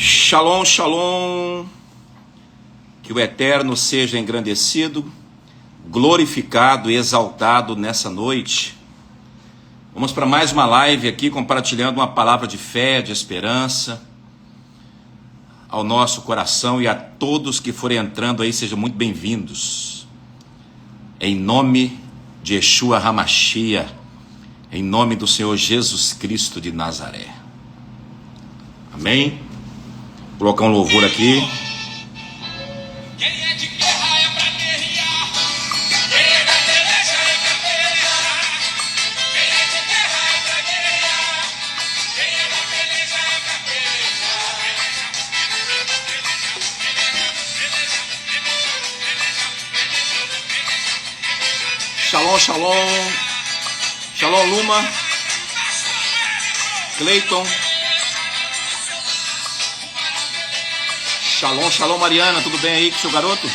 Shalom, shalom, que o Eterno seja engrandecido, glorificado e exaltado nessa noite. Vamos para mais uma live aqui, compartilhando uma palavra de fé, de esperança ao nosso coração, e a todos que forem entrando aí, sejam muito bem-vindos. Em nome de Yeshua HaMashiach, em nome do Senhor Jesus Cristo de Nazaré. Amém? Vou colocar um louvor aqui. Quem é de guerra é pra guerrear. Quem é da peleja é pra pelejar. Quem é de guerra é pra guerrear. Quem é da peleja é pra pelejar. Shalom, shalom. Shalom, Luma. Cleiton. Shalom, shalom, Mariana, tudo bem aí com seu garoto?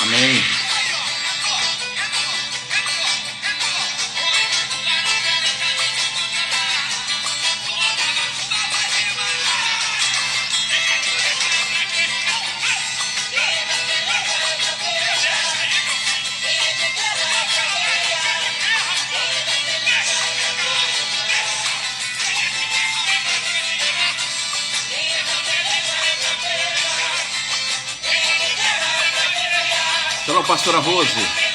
Amém. Shalom, pastora Rose.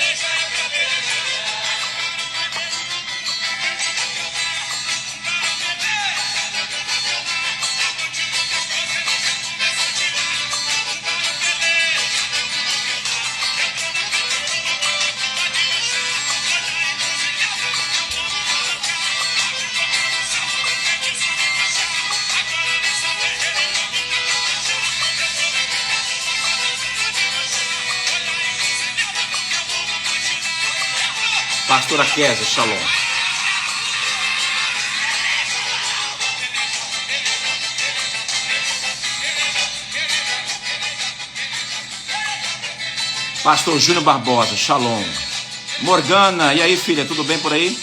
Pastora Kézia, shalom. Pastor Júnior Barbosa, shalom. Morgana, e aí, filha, tudo bem por aí?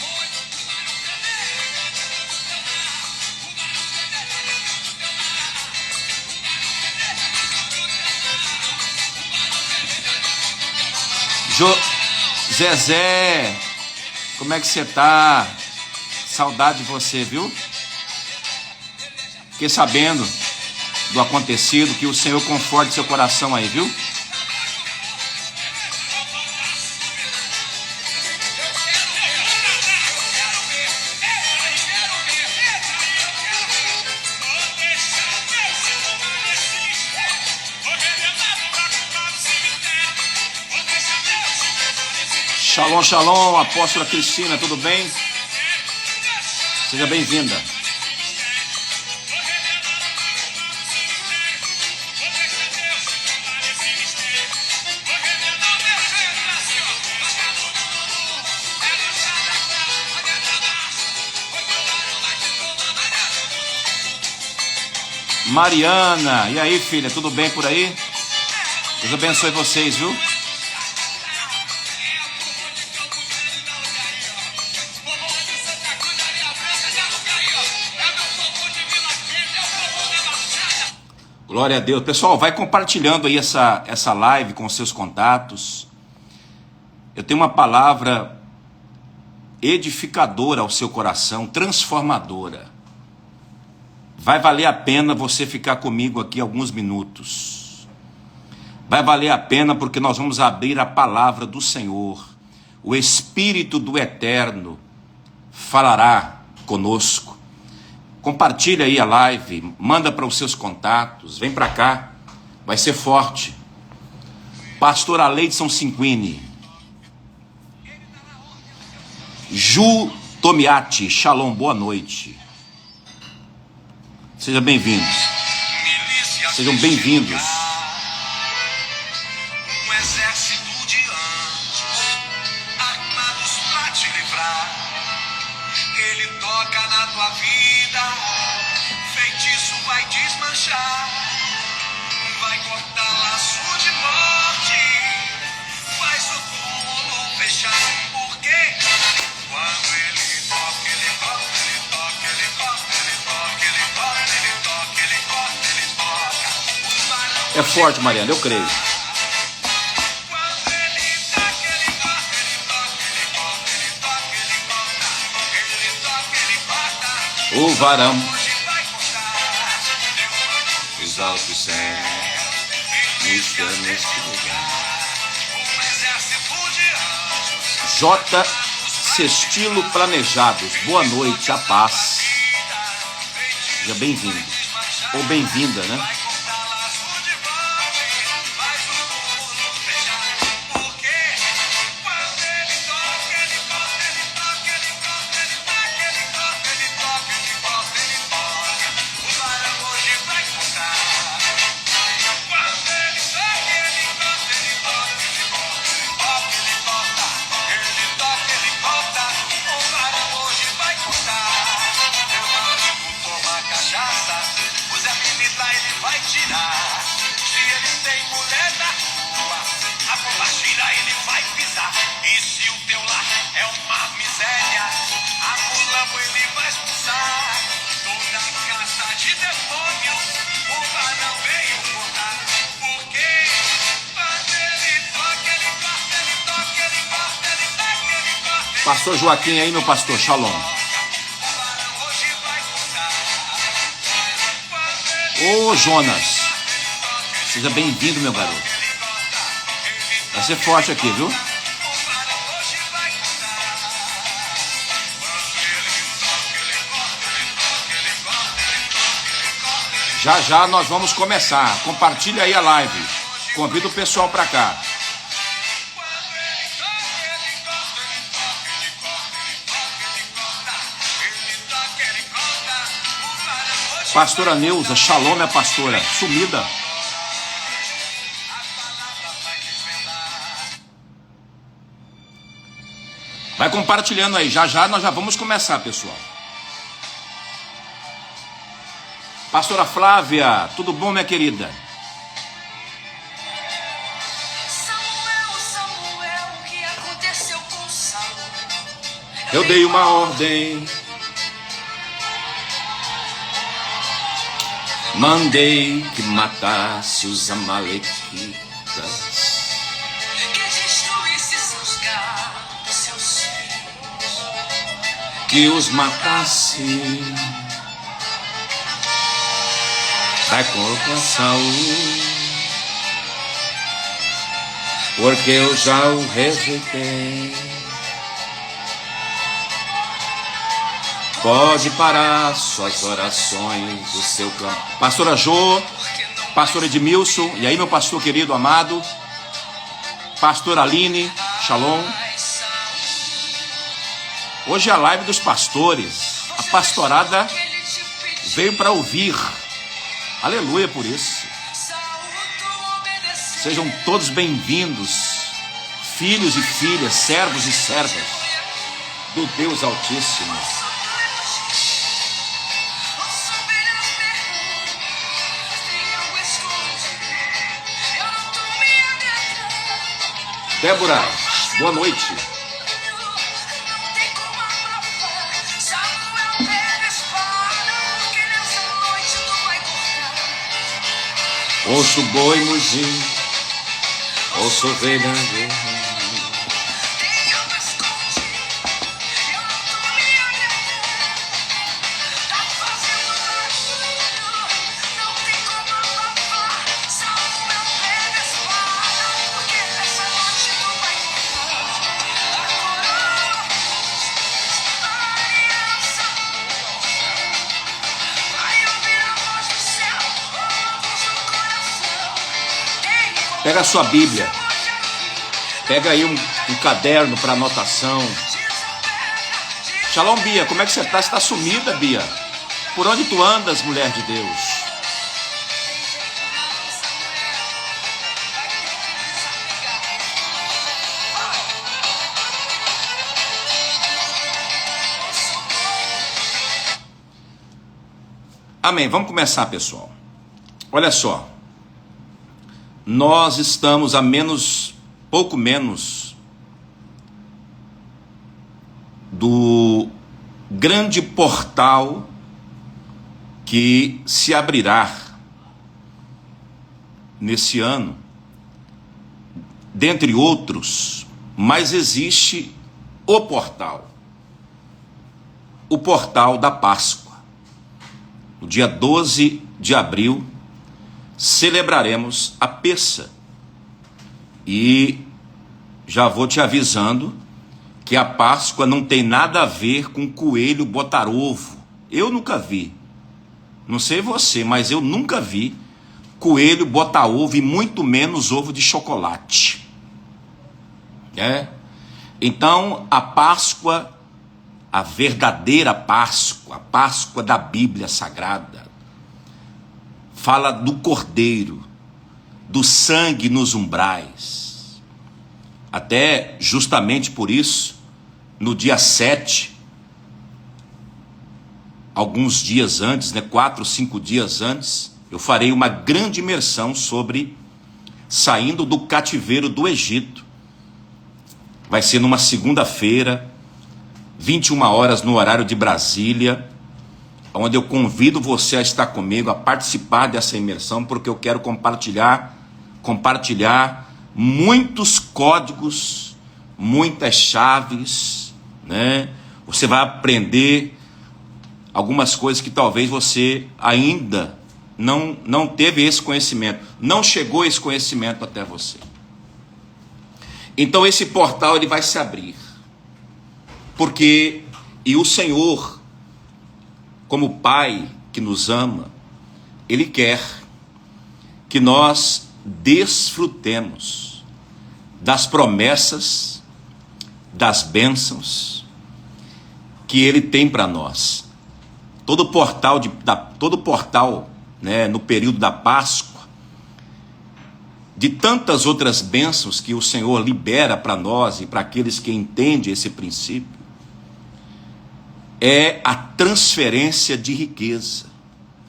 Zezé, como é que você tá? Saudade de você, viu? Fiquei sabendo do acontecido, que o Senhor conforte seu coração aí, viu? Shalom, shalom, apóstola Cristina, tudo bem? Seja bem-vinda. Mariana, e aí, filha, tudo bem por aí? Deus abençoe vocês, viu? Glória a Deus. Pessoal, vai compartilhando aí essa live com seus contatos. Eu tenho uma palavra edificadora ao seu coração, transformadora. Vai valer a pena você ficar comigo aqui alguns minutos. Vai valer a pena, porque nós vamos abrir a palavra do Senhor. O Espírito do Eterno falará conosco. Compartilha aí a live, manda para os seus contatos, vem para cá, vai ser forte. Pastor Aleidson Cinquini, Ju Tomiati, shalom, boa noite. Sejam bem-vindos. Sejam bem-vindos. É forte, Mariana, eu creio. Quando ele toca, ele corta, ele toca, ele corta, ele toca, ele corta. Ele toca, ele corta. O varão Hoje vai cortar. dos altos céus, Isso neste lugar. Um exército de anjos. J. Sextilo Planejados. Boa noite, a paz. Seja bem-vindo. Ou bem-vinda, né? Vai cortar laço de bode, faz o mundo fechar. Porque quando ele toca, ele corta, ele toca, ele corta, ele toca, ele corta, ele toca, ele corta, ele toca. O varão hoje vai cortar. Quando ele toca, ele corta, ele corta, ele corta, ele corta, ele toca, ele corta. O varão hoje vai cortar. Meu amigo toma cachaça, o Zé Milita ele vai tirar. Se ele tem mulher na rua, a bombagira ele vai pisar. E se o teu lar é uma miséria, a mulamo ele vai expulsar. Toda casa de demônio, o varão veio cortar. Porque quando ele toca, ele corta, ele toca, ele corta, ele toca, ele corta. Pastor Joaquim aí, meu pastor, shalom. Ô Jonas, seja bem-vindo, meu garoto. Vai ser forte aqui, viu? Já já nós vamos começar. Compartilha aí a live. Convido o pessoal para cá. Pastora Neuza, shalom, minha pastora, sumida. Vai compartilhando aí, já já nós já vamos começar, pessoal. Pastora Flávia, tudo bom, minha querida? Samuel, o que aconteceu com Saul? Eu dei uma ordem, mandei que matasse os amalequitas, Que destruísse seus gados, seus filhos. que os matasse. Dai corpo a Saul, porque eu já o rejeitei. Pode parar suas orações, o seu clamor. Pastora Jô, pastor Edmilson, e aí meu pastor querido, amado, pastor Aline, shalom. Hoje é a live dos pastores, a pastorada veio para ouvir, aleluia por isso. Sejam todos bem-vindos, filhos e filhas, servos e servas do Deus Altíssimo. Débora, boa noite. Ouço boi mugir, ouço ovelha berrar. Pega a sua Bíblia, pega aí um caderno para anotação. Shalom, Bia, como é que você está? Você está sumida, Bia? Por onde tu andas, mulher de Deus? Amém, vamos começar, pessoal. Olha só. Nós estamos a pouco menos do grande portal que se abrirá nesse ano, dentre outros, mas existe o portal da Páscoa. No dia 12 de abril, celebraremos a Pêssah. E já vou te avisando que a Páscoa não tem nada a ver com coelho botar ovo. Eu nunca vi. Não sei você, mas eu nunca vi coelho botar ovo e muito menos ovo de chocolate. Então, a Páscoa, a verdadeira Páscoa, a Páscoa da Bíblia Sagrada, fala do Cordeiro, do sangue nos umbrais. Até justamente por isso, no dia 7, alguns dias antes, 4 ou 5 dias antes, eu farei uma grande imersão sobre saindo do cativeiro do Egito. Vai ser numa segunda-feira, 21 horas no horário de Brasília, onde eu convido você a estar comigo, a participar dessa imersão, porque eu quero compartilhar muitos códigos, muitas chaves, né? Você vai aprender algumas coisas que talvez você ainda não teve esse conhecimento, não chegou esse conhecimento até você. Então esse portal ele vai se abrir, porque o Senhor, como Pai que nos ama, Ele quer que nós desfrutemos das promessas, das bênçãos que Ele tem para nós. Todo portal, no período da Páscoa, de tantas outras bênçãos que o Senhor libera para nós e para aqueles que entendem esse princípio, é a transferência de riqueza.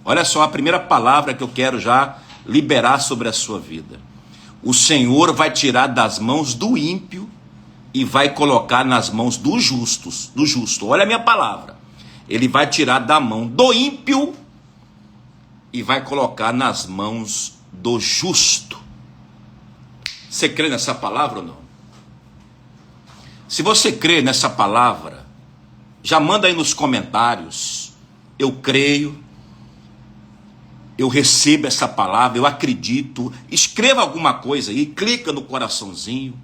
Olha só a primeira palavra que eu quero já liberar sobre a sua vida. O Senhor vai tirar das mãos do ímpio e vai colocar nas mãos do justo. Olha a minha palavra. Ele vai tirar da mão do ímpio e vai colocar nas mãos do justo. Você crê nessa palavra ou não? Se você crê nessa palavra, já manda aí nos comentários. Eu creio, eu recebo essa palavra, eu acredito. Escreva alguma coisa aí, clica no coraçãozinho,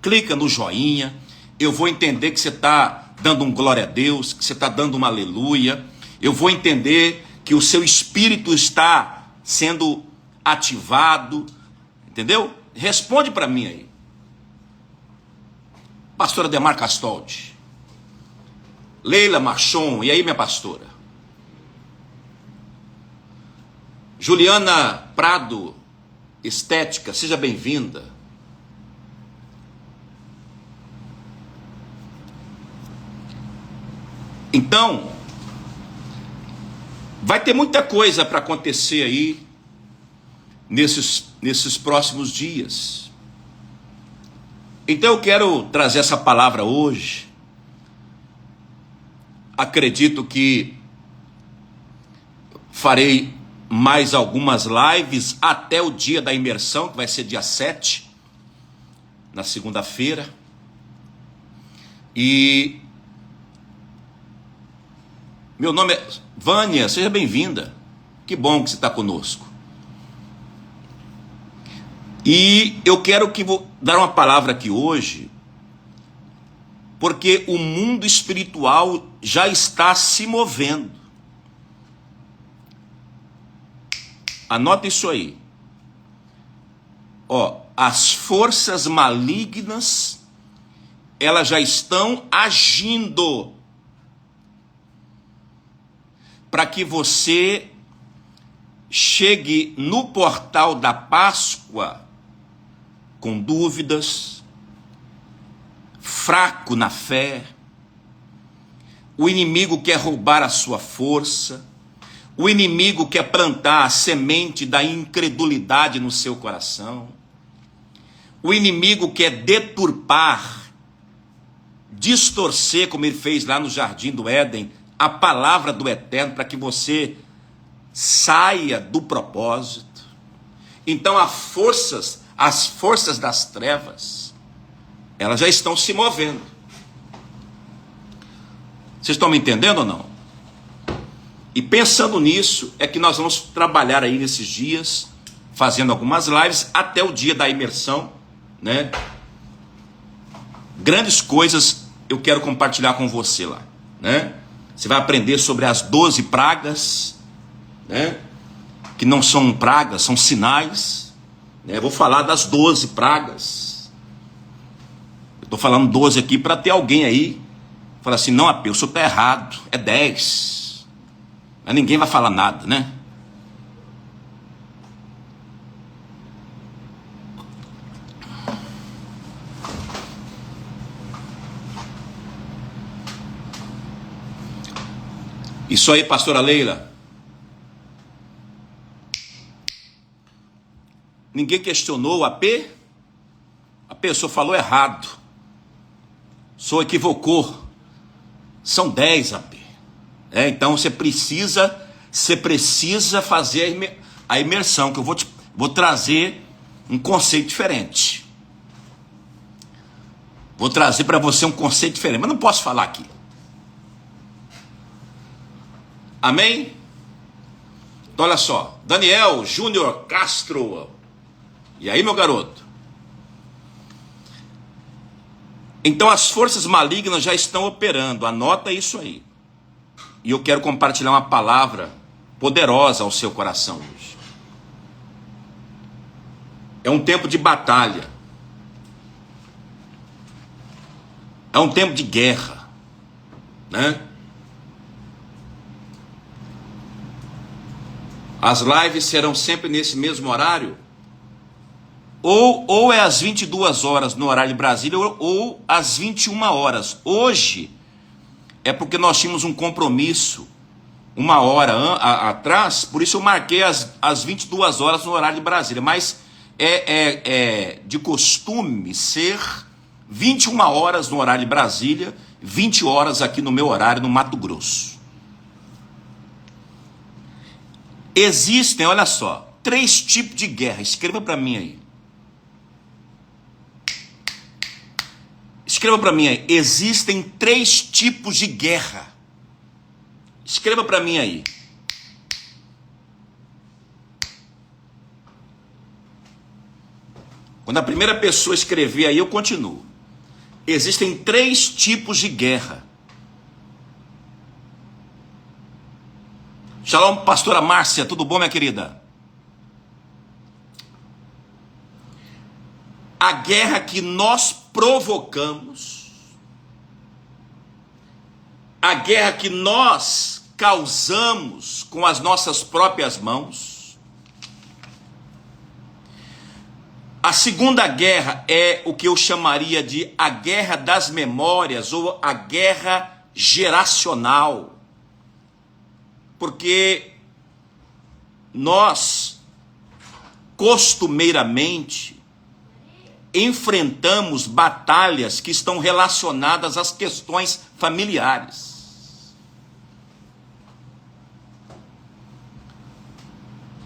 clica no joinha. Eu vou entender que você está dando um glória a Deus, que você está dando uma aleluia. Eu vou entender que o seu espírito está sendo ativado, entendeu? Responde para mim aí. Pastora Demar Castoldi, Leila Marchon, e aí minha pastora? Juliana Prado, Estética, seja bem-vinda. Então, vai ter muita coisa para acontecer aí nesses próximos dias. Então eu quero trazer essa palavra hoje. Acredito que farei mais algumas lives até o dia da imersão, que vai ser dia 7, na segunda-feira. E meu nome é Vânia, seja bem-vinda. Que bom que você está conosco. E eu quero vou dar uma palavra aqui hoje, porque o mundo espiritual já está se movendo. Anota isso aí. As forças malignas, elas já estão agindo para que você chegue no portal da Páscoa com dúvidas, fraco na fé. O inimigo quer roubar a sua força. O inimigo quer plantar a semente da incredulidade no seu coração. O inimigo quer deturpar, distorcer, como ele fez lá no Jardim do Éden, a palavra do Eterno, para que você saia do propósito. Então as forças das trevas, elas já estão se movendo. Vocês estão me entendendo ou não? E pensando nisso, é que nós vamos trabalhar aí nesses dias, fazendo algumas lives, até o dia da imersão, né? Grandes coisas eu quero compartilhar com você lá, né? Você vai aprender sobre as 12 pragas, né? Que não são pragas, são sinais, né? Eu vou falar das 12 pragas. Eu estou falando 12 aqui para ter alguém aí falar assim, não, o senhor está errado, é 10. Mas ninguém vai falar nada, né? Isso aí, pastora Leila. Ninguém questionou o AP? A pessoa falou errado. O senhor equivocou. São 10 AP. Então você precisa fazer a imersão, que eu vou trazer um conceito diferente. Vou trazer para você um conceito diferente, mas não posso falar aqui. Amém? Então olha só, Daniel Júnior Castro. E aí, meu garoto? Então as forças malignas já estão operando, anota isso aí. E eu quero compartilhar uma palavra poderosa ao seu coração hoje. É um tempo de batalha. É um tempo de guerra, né? As lives serão sempre nesse mesmo horário? Ou é às 22 horas no horário de Brasília, ou às 21 horas. Hoje é porque nós tínhamos um compromisso 1 hora atrás, por isso eu marquei às 22 horas no horário de Brasília. Mas é de costume ser 21 horas no horário de Brasília, 20 horas aqui no meu horário no Mato Grosso. Existem, olha só, 3 tipos de guerra. Escreva para mim aí. Escreva para mim aí. Existem 3 tipos de guerra. Escreva para mim aí. Quando a primeira pessoa escrever aí, eu continuo. Existem 3 tipos de guerra. Shalom, pastora Márcia, tudo bom, minha querida? A guerra que nós provocamos, a guerra que nós causamos com as nossas próprias mãos. A segunda guerra é o que eu chamaria de a guerra das memórias ou a guerra geracional. Porque nós, costumeiramente, enfrentamos batalhas que estão relacionadas às questões familiares.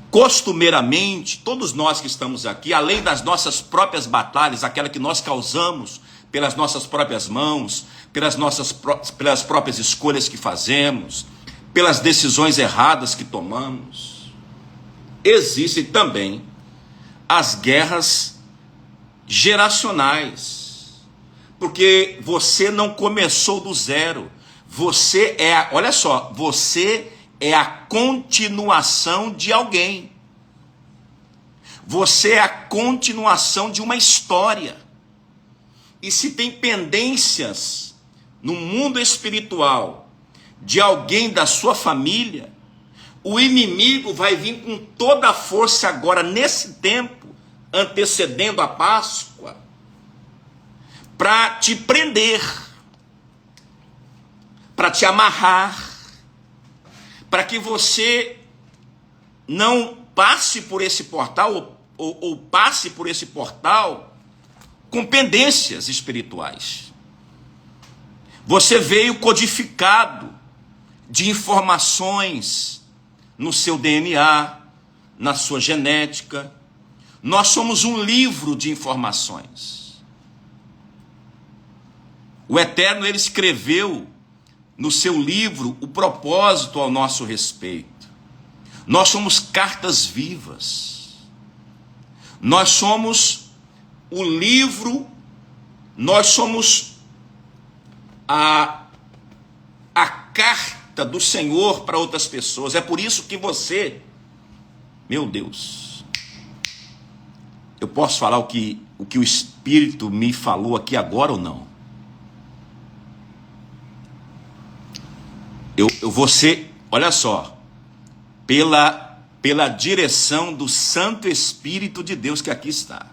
Costumeiramente, todos nós que estamos aqui, além das nossas próprias batalhas, aquela que nós causamos pelas nossas próprias mãos, pelas próprias escolhas que fazemos, pelas decisões erradas que tomamos, existem também as guerras geracionais, porque você não começou do zero, você olha só, você é a continuação de alguém, você é a continuação de uma história, e se tem pendências no mundo espiritual de alguém da sua família, o inimigo vai vir com toda a força agora, nesse tempo, antecedendo a Páscoa, para te prender, para te amarrar, para que você não passe por esse portal, ou passe por esse portal com pendências espirituais. Você veio codificado de informações no seu DNA, na sua genética, Nós somos um livro de informações. O Eterno, ele escreveu no seu livro o propósito ao nosso respeito. Nós somos cartas vivas. Nós somos o livro, nós somos a carta do Senhor para outras pessoas. É por isso que você, meu Deus, eu posso falar o que o Espírito me falou aqui agora ou não? Eu vou ser, olha só, pela direção do Santo Espírito de Deus que aqui está.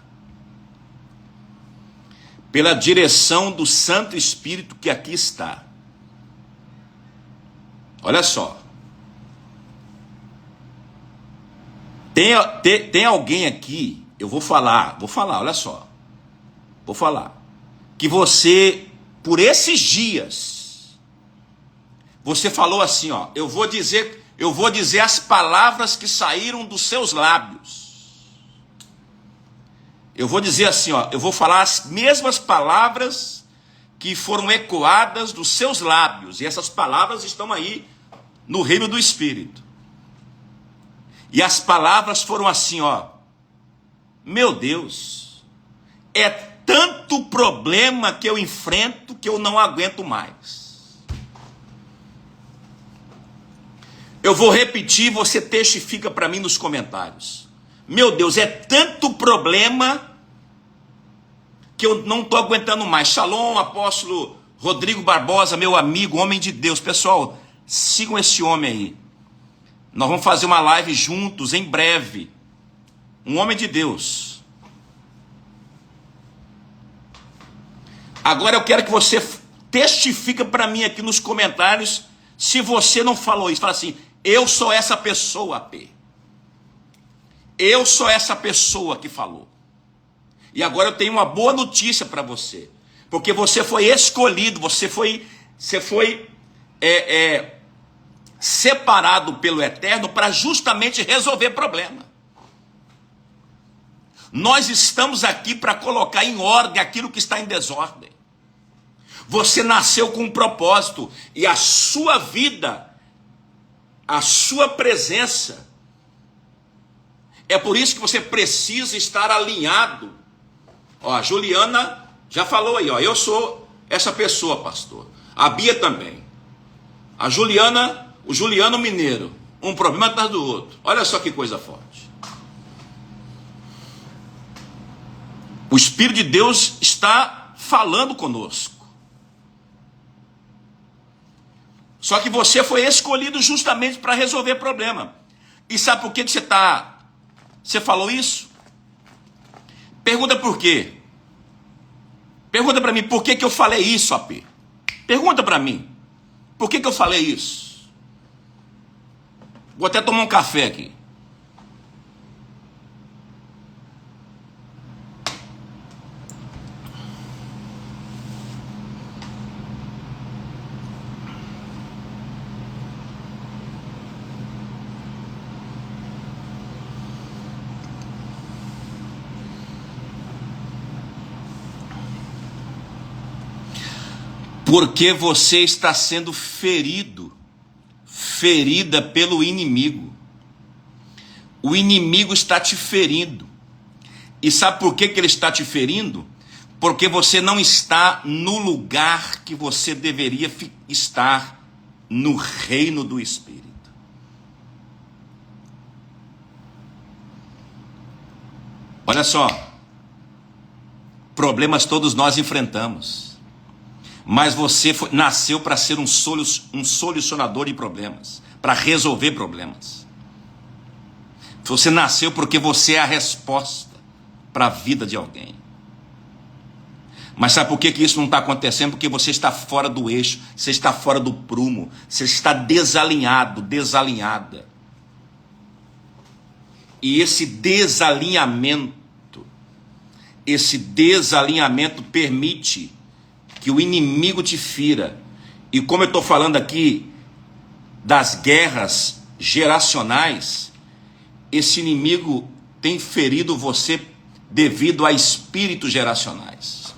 Pela direção do Santo Espírito que aqui está. Olha só. Tem alguém aqui, eu vou falar, olha só. Vou falar. Que você, por esses dias, você falou assim, ó, eu vou dizer as palavras que saíram dos seus lábios. Eu vou dizer assim, ó, eu vou falar as mesmas palavras que foram ecoadas dos seus lábios. E essas palavras estão aí no reino do Espírito. E as palavras foram assim, ó, meu Deus, é tanto problema que eu enfrento que eu não aguento mais. Eu vou repetir, você testifica para mim nos comentários. Meu Deus, é tanto problema que eu não estou aguentando mais. Shalom, apóstolo Rodrigo Barbosa, meu amigo, homem de Deus. Pessoal, sigam esse homem aí. Nós vamos fazer uma live juntos em breve. Um homem de Deus. Agora eu quero que você testifica para mim aqui nos comentários se você não falou isso. Fala assim, eu sou essa pessoa, AP. Eu sou essa pessoa que falou. E agora eu tenho uma boa notícia para você. Porque você foi escolhido, você foi separado pelo Eterno para justamente resolver problema. Nós estamos aqui para colocar em ordem aquilo que está em desordem. Você nasceu com um propósito e a sua vida, a sua presença, é por isso que você precisa estar alinhado. Ó, a Juliana já falou aí, ó, eu sou essa pessoa, pastor. A Bia também. A Juliana, o Juliano Mineiro, um problema atrás do outro. Olha só que coisa forte. O Espírito de Deus está falando conosco. Só que você foi escolhido justamente para resolver problema. E sabe por que você falou isso? Pergunta por quê? Pergunta para mim, por que eu falei isso, AP? Pergunta para mim, por que eu falei isso? Vou até tomar um café aqui. Porque você está sendo ferida pelo inimigo. O inimigo está te ferindo. E sabe por que ele está te ferindo? Porque você não está no lugar que você deveria estar no reino do Espírito. Olha só, problemas todos nós enfrentamos. Mas você nasceu para ser um solucionador de problemas, para resolver problemas. Você nasceu porque você é a resposta para a vida de alguém. Mas sabe por que isso não está acontecendo? Porque você está fora do eixo, você está fora do prumo, você está desalinhado, desalinhada. E esse desalinhamento permite que o inimigo te fira. E como eu estou falando aqui das guerras geracionais, esse inimigo, tem ferido você devido a espíritos geracionais.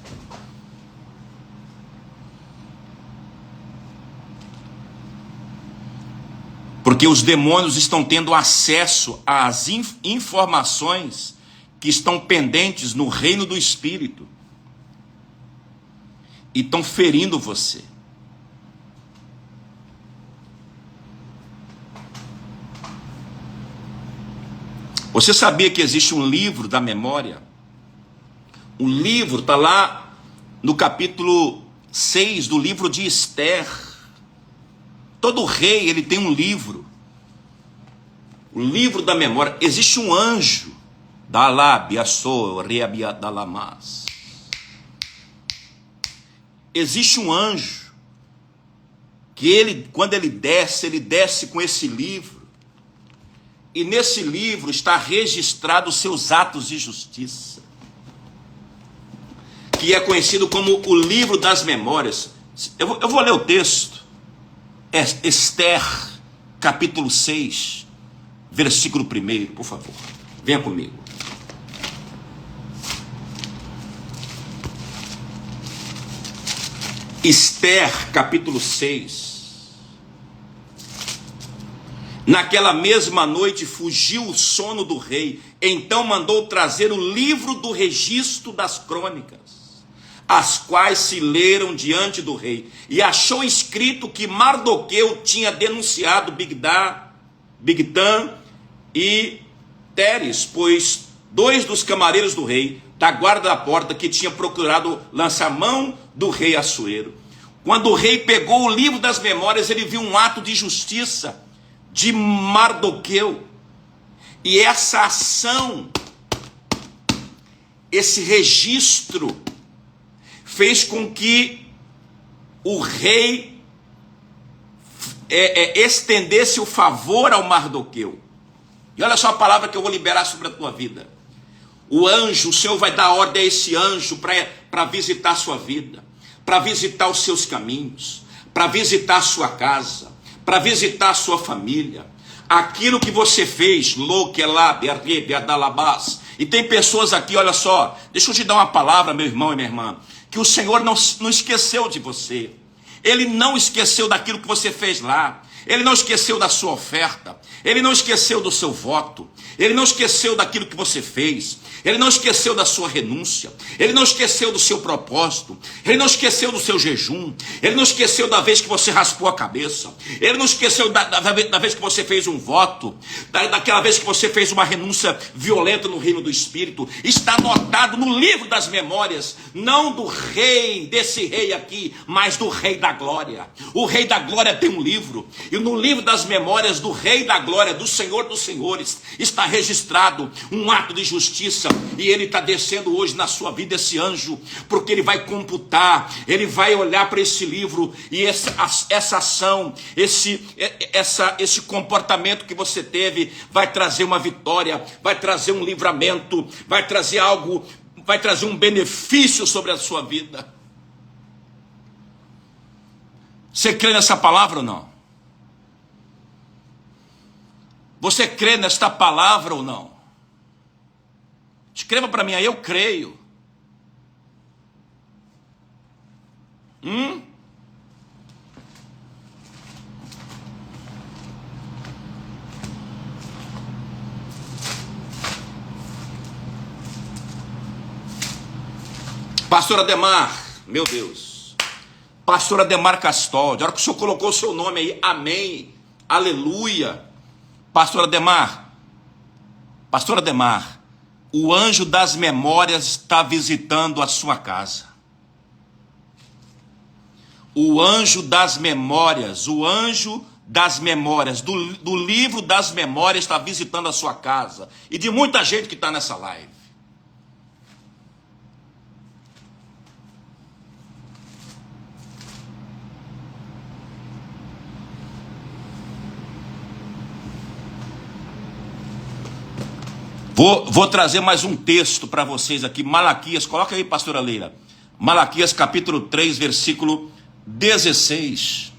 Porque os demônios estão tendo acesso às informações que estão pendentes no reino do espírito e estão ferindo você. Você sabia que existe um livro da memória? O livro está lá no capítulo 6 do livro de Esther. Todo rei, ele tem um livro. O livro da memória. Existe um anjo. Existe um anjo. Que ele, quando ele desce com esse livro. E nesse livro está registrado os seus atos de justiça. Que é conhecido como o livro das memórias. Eu vou ler o texto. Esther, capítulo 6, versículo 1, por favor. Venha comigo. Esther, capítulo 6. Naquela mesma noite fugiu o sono do rei, então mandou trazer o livro do registro das crônicas, as quais se leram diante do rei, e achou escrito que Mardoqueu tinha denunciado Bigtan e Teres, pois 2 dos camareiros do rei, da guarda da porta, que tinha procurado lançar mão do rei Assuero. Quando o rei pegou o livro das memórias, ele viu um ato de justiça de Mardoqueu, e essa ação, esse registro, fez com que o rei estendesse o favor ao Mardoqueu. E olha só a palavra que eu vou liberar sobre a tua vida. O anjo, o Senhor vai dar ordem a esse anjo para visitar a sua vida, para visitar os seus caminhos, para visitar a sua casa, para visitar a sua família. Aquilo que você fez, e tem pessoas aqui, olha só, deixa eu te dar uma palavra, meu irmão e minha irmã, que o Senhor não esqueceu de você. Ele não esqueceu daquilo que você fez lá. Ele não esqueceu da sua oferta. Ele não esqueceu do seu voto. Ele não esqueceu daquilo que você fez. Ele não esqueceu da sua renúncia. Ele não esqueceu do seu propósito. Ele não esqueceu do seu jejum. Ele não esqueceu da vez que você raspou a cabeça. Ele não esqueceu da vez que você fez um voto. Daquela vez que você fez uma renúncia violenta no reino do Espírito. Está anotado no livro das memórias. Não do rei, desse rei aqui, mas do rei da glória. O rei da glória tem um livro. E no livro das memórias do rei da glória, do Senhor dos senhores, está registrado um ato de justiça. E ele está descendo hoje na sua vida, esse anjo, porque ele vai computar, ele vai olhar para esse livro, e essa ação, esse comportamento que você teve, vai trazer uma vitória, vai trazer um livramento, vai trazer algo, vai trazer um benefício sobre a sua vida. Você crê nessa palavra ou não? Você crê nesta palavra ou não? Escreva para mim aí, eu creio. Pastor Ademar, meu Deus. Pastor Ademar Castoldi, a hora que o senhor colocou o seu nome aí, amém, aleluia. Pastor Ademar, o anjo das memórias está visitando a sua casa. O anjo das memórias, do livro das memórias está visitando a sua casa. E de muita gente que está nessa live. Vou trazer mais um texto para vocês aqui. Malaquias, coloca aí, pastora Leila. Malaquias capítulo 3, versículo 16.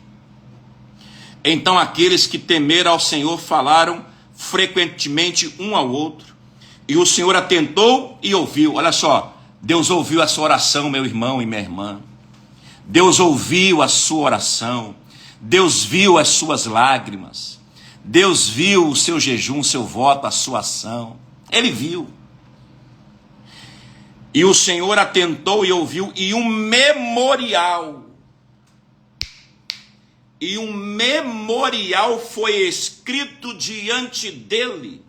Então aqueles que temeram ao Senhor falaram frequentemente um ao outro, E o Senhor atentou e ouviu. Olha só, Deus ouviu a sua oração, meu irmão e minha irmã. Deus ouviu a sua oração. Deus viu as suas lágrimas. Deus viu o seu jejum, o seu voto, a sua ação. Ele viu. E o Senhor atentou e ouviu, e um memorial foi escrito diante dele,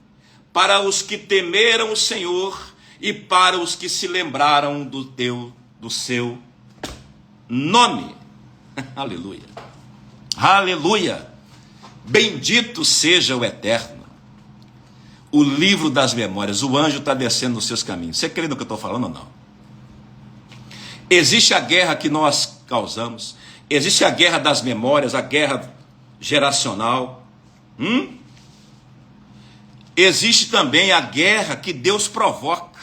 para os que temeram o Senhor e para os que se lembraram do seu nome. Aleluia. Aleluia. Bendito seja o Eterno. O livro das memórias, o anjo está descendo nos seus caminhos. Você crê no que eu estou falando ou não? Existe a guerra que nós causamos, existe a guerra das memórias, a guerra geracional. Existe também a guerra que Deus provoca.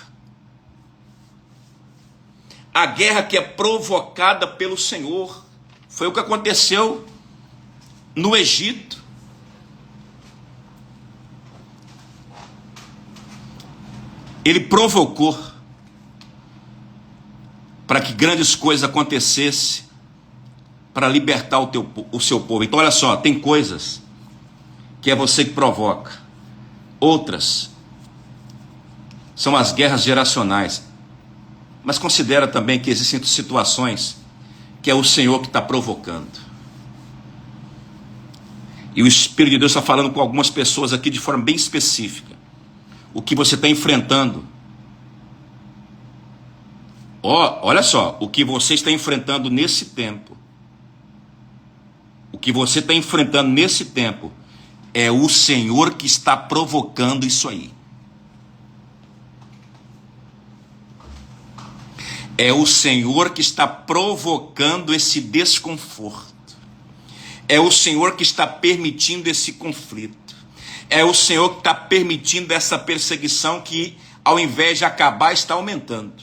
A guerra que é provocada pelo Senhor. Foi o que aconteceu no Egito. Ele provocou para que grandes coisas acontecessem, para libertar o seu povo. Então olha só, tem coisas que é você que provoca. Outras são as guerras geracionais. Mas considera também que existem situações que é o Senhor que está provocando. E o Espírito de Deus está falando com algumas pessoas aqui de forma bem específica. O que você está enfrentando. Olha só, o que você está enfrentando nesse tempo. O que você está enfrentando nesse tempo é o Senhor que está provocando isso aí. É o Senhor que está provocando esse desconforto. É o Senhor que está permitindo esse conflito. É o Senhor que está permitindo essa perseguição que, ao invés de acabar, está aumentando.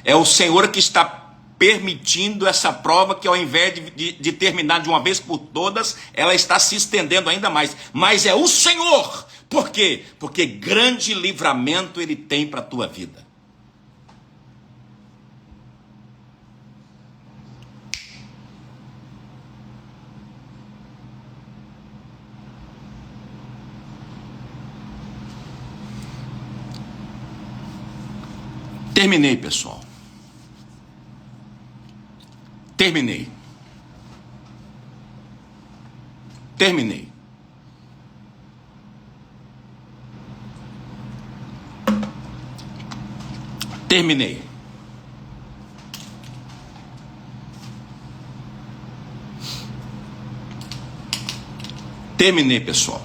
É o Senhor que está permitindo essa prova que, ao invés de terminar de uma vez por todas, ela está se estendendo ainda mais. Mas é o Senhor. Por quê? Porque grande livramento Ele tem para a tua vida. Terminei, pessoal. Terminei. Terminei. Terminei. Terminei, pessoal.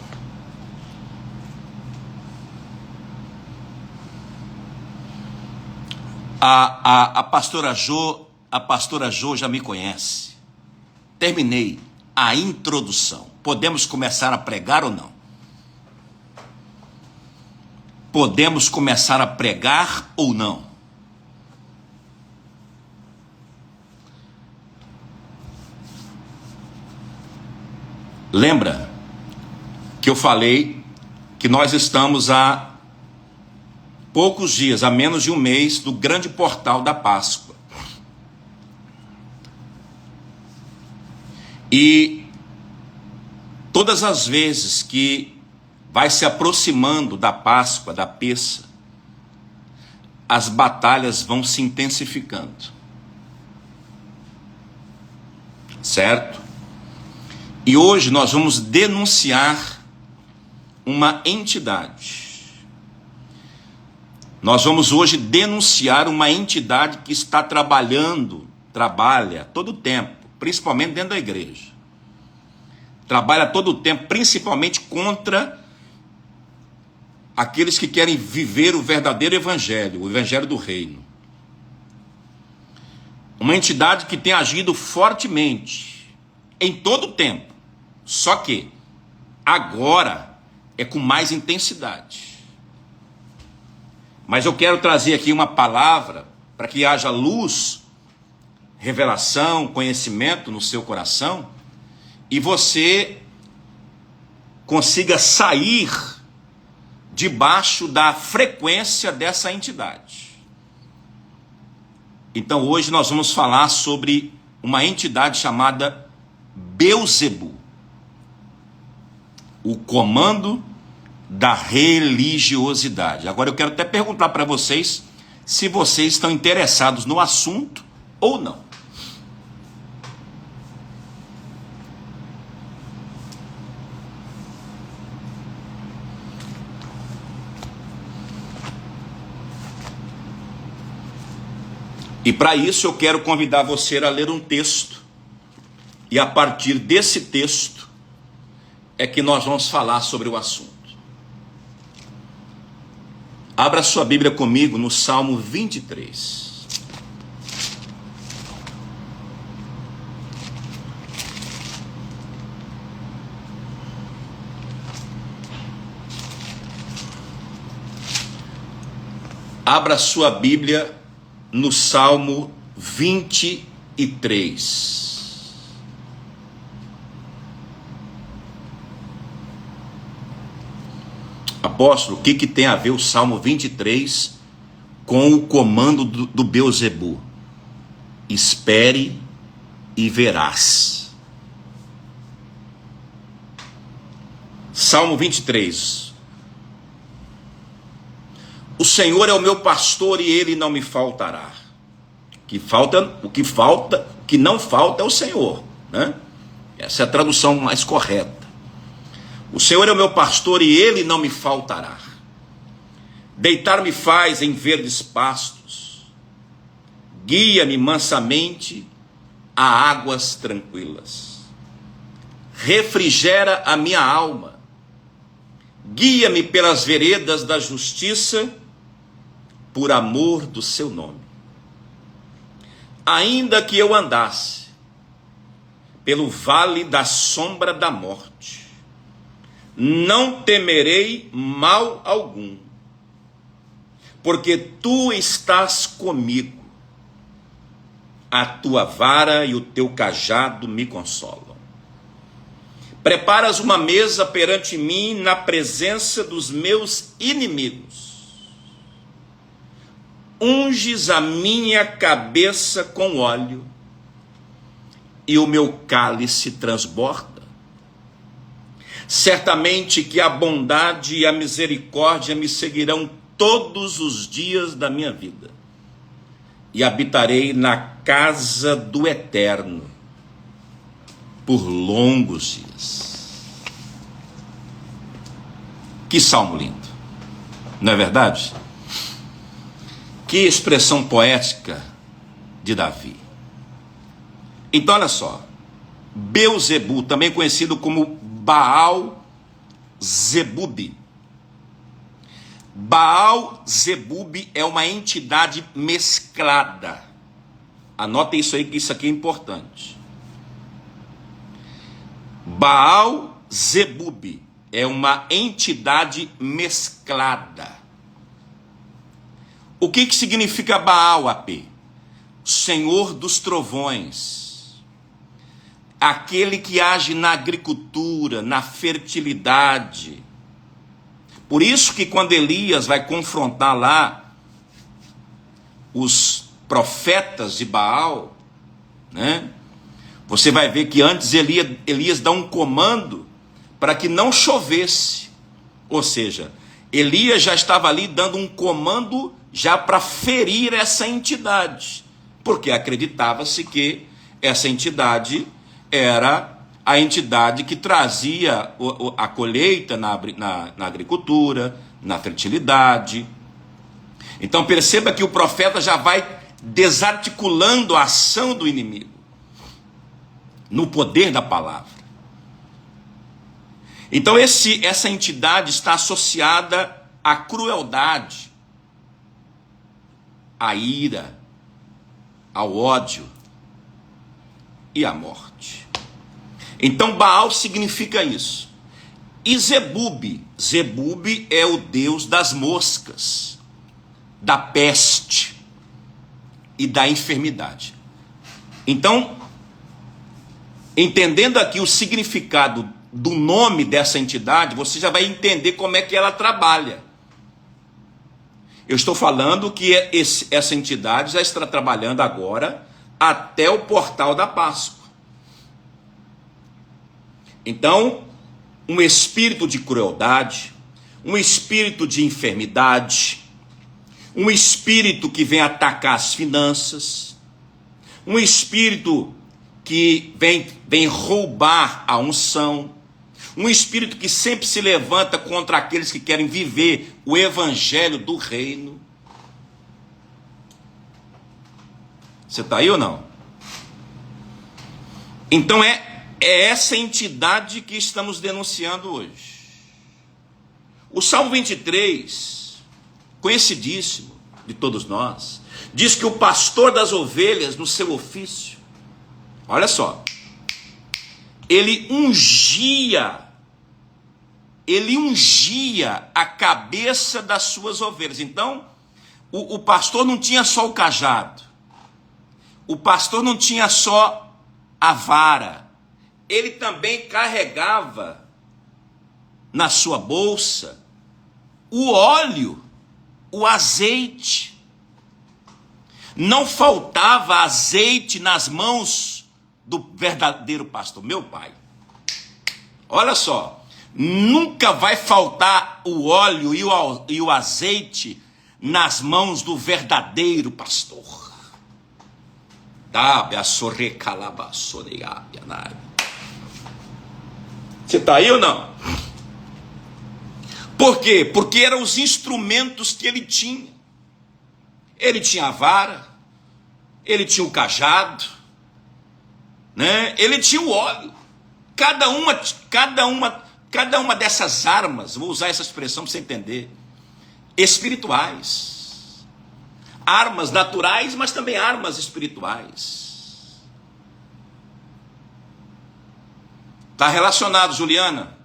A pastora Jo já me conhece. Terminei a introdução. Podemos começar a pregar ou não? Podemos começar a pregar ou não? Lembra que eu falei que nós estamos há poucos dias, a menos de um mês, do grande portal da Páscoa. E todas as vezes que vai se aproximando da Páscoa, da Peça, as batalhas vão se intensificando. Certo? E hoje nós vamos denunciar uma entidade. Nós vamos hoje denunciar uma entidade que está trabalha todo o tempo, principalmente dentro da igreja. Trabalha todo o tempo, principalmente contra aqueles que querem viver o verdadeiro evangelho, o evangelho do reino. Uma entidade que tem agido fortemente, em todo o tempo, só que agora é com mais intensidade. Mas eu quero trazer aqui uma palavra para que haja luz, revelação, conhecimento no seu coração e você consiga sair debaixo da frequência dessa entidade. Então hoje nós vamos falar sobre uma entidade chamada Beelzebu, o comando da religiosidade. Agora eu quero até perguntar para vocês se vocês estão interessados no assunto ou não. E para isso eu quero convidar você a ler um texto, e a partir desse texto é que nós vamos falar sobre o assunto. Abra sua Bíblia comigo no Salmo 23. Abra sua Bíblia no Salmo 23. Apóstolo, o que tem a ver o Salmo 23 com o comando do Beelzebu? Espere e verás. Salmo 23. O Senhor é o meu pastor e ele não me faltará. O que não falta é o Senhor, né? Essa é a tradução mais correta. O Senhor é o meu pastor e ele não me faltará. Deitar-me faz em verdes pastos. Guia-me mansamente a águas tranquilas. Refrigera a minha alma. Guia-me pelas veredas da justiça, por amor do seu nome. Ainda que eu andasse pelo vale da sombra da morte, não temerei mal algum, porque tu estás comigo. A tua vara e o teu cajado me consolam. Preparas uma mesa perante mim na presença dos meus inimigos. Unges a minha cabeça com óleo e o meu cálice transborda. Certamente que a bondade e a misericórdia me seguirão todos os dias da minha vida, e habitarei na casa do Eterno por longos dias. Que salmo lindo, não é verdade? Que expressão poética de Davi. Então olha só, Beelzebu, também conhecido como Baal-zebub. Baal-zebub é uma entidade mesclada. Anotem isso aí, que isso aqui é importante. Baal-zebub é uma entidade mesclada. O que significa Baal, AP? Senhor dos trovões. Aquele que age na agricultura, na fertilidade. Por isso que quando Elias vai confrontar lá os profetas de Baal, né? Você vai ver que antes Elias dá um comando para que não chovesse. Ou seja, Elias já estava ali dando um comando já para ferir essa entidade, porque acreditava-se que essa entidade era a entidade que trazia a colheita na agricultura, na fertilidade. Então perceba que o profeta já vai desarticulando a ação do inimigo, no poder da palavra. Então essa entidade está associada à crueldade, à ira, ao ódio e à morte. Então Baal significa isso. E Zebub é o deus das moscas, da peste e da enfermidade. Então, entendendo aqui o significado do nome dessa entidade, você já vai entender como é que ela trabalha. Eu estou falando que essa entidade já está trabalhando agora até o portal da Páscoa. Então, um espírito de crueldade, um espírito de enfermidade, um espírito que vem atacar as finanças, um espírito que vem roubar a unção, um espírito que sempre se levanta contra aqueles que querem viver o evangelho do reino. Você está aí ou não? Então é essa entidade que estamos denunciando hoje. O Salmo 23, conhecidíssimo de todos nós, diz que o pastor das ovelhas, no seu ofício, olha só, ele ungia a cabeça das suas ovelhas. Então, o pastor não tinha só o cajado, o pastor não tinha só a vara, ele também carregava na sua bolsa o óleo, o azeite. Não faltava azeite nas mãos do verdadeiro pastor, meu pai. Olha só, nunca vai faltar o óleo e o azeite nas mãos do verdadeiro pastor. Você está aí ou não? Por quê? Porque eram os instrumentos que ele tinha. Ele tinha a vara, ele tinha o cajado, né? Ele tinha o óleo. Cada uma dessas armas, vou usar essa expressão para você entender, espirituais. Armas naturais, mas também armas espirituais. Está relacionado, Juliana?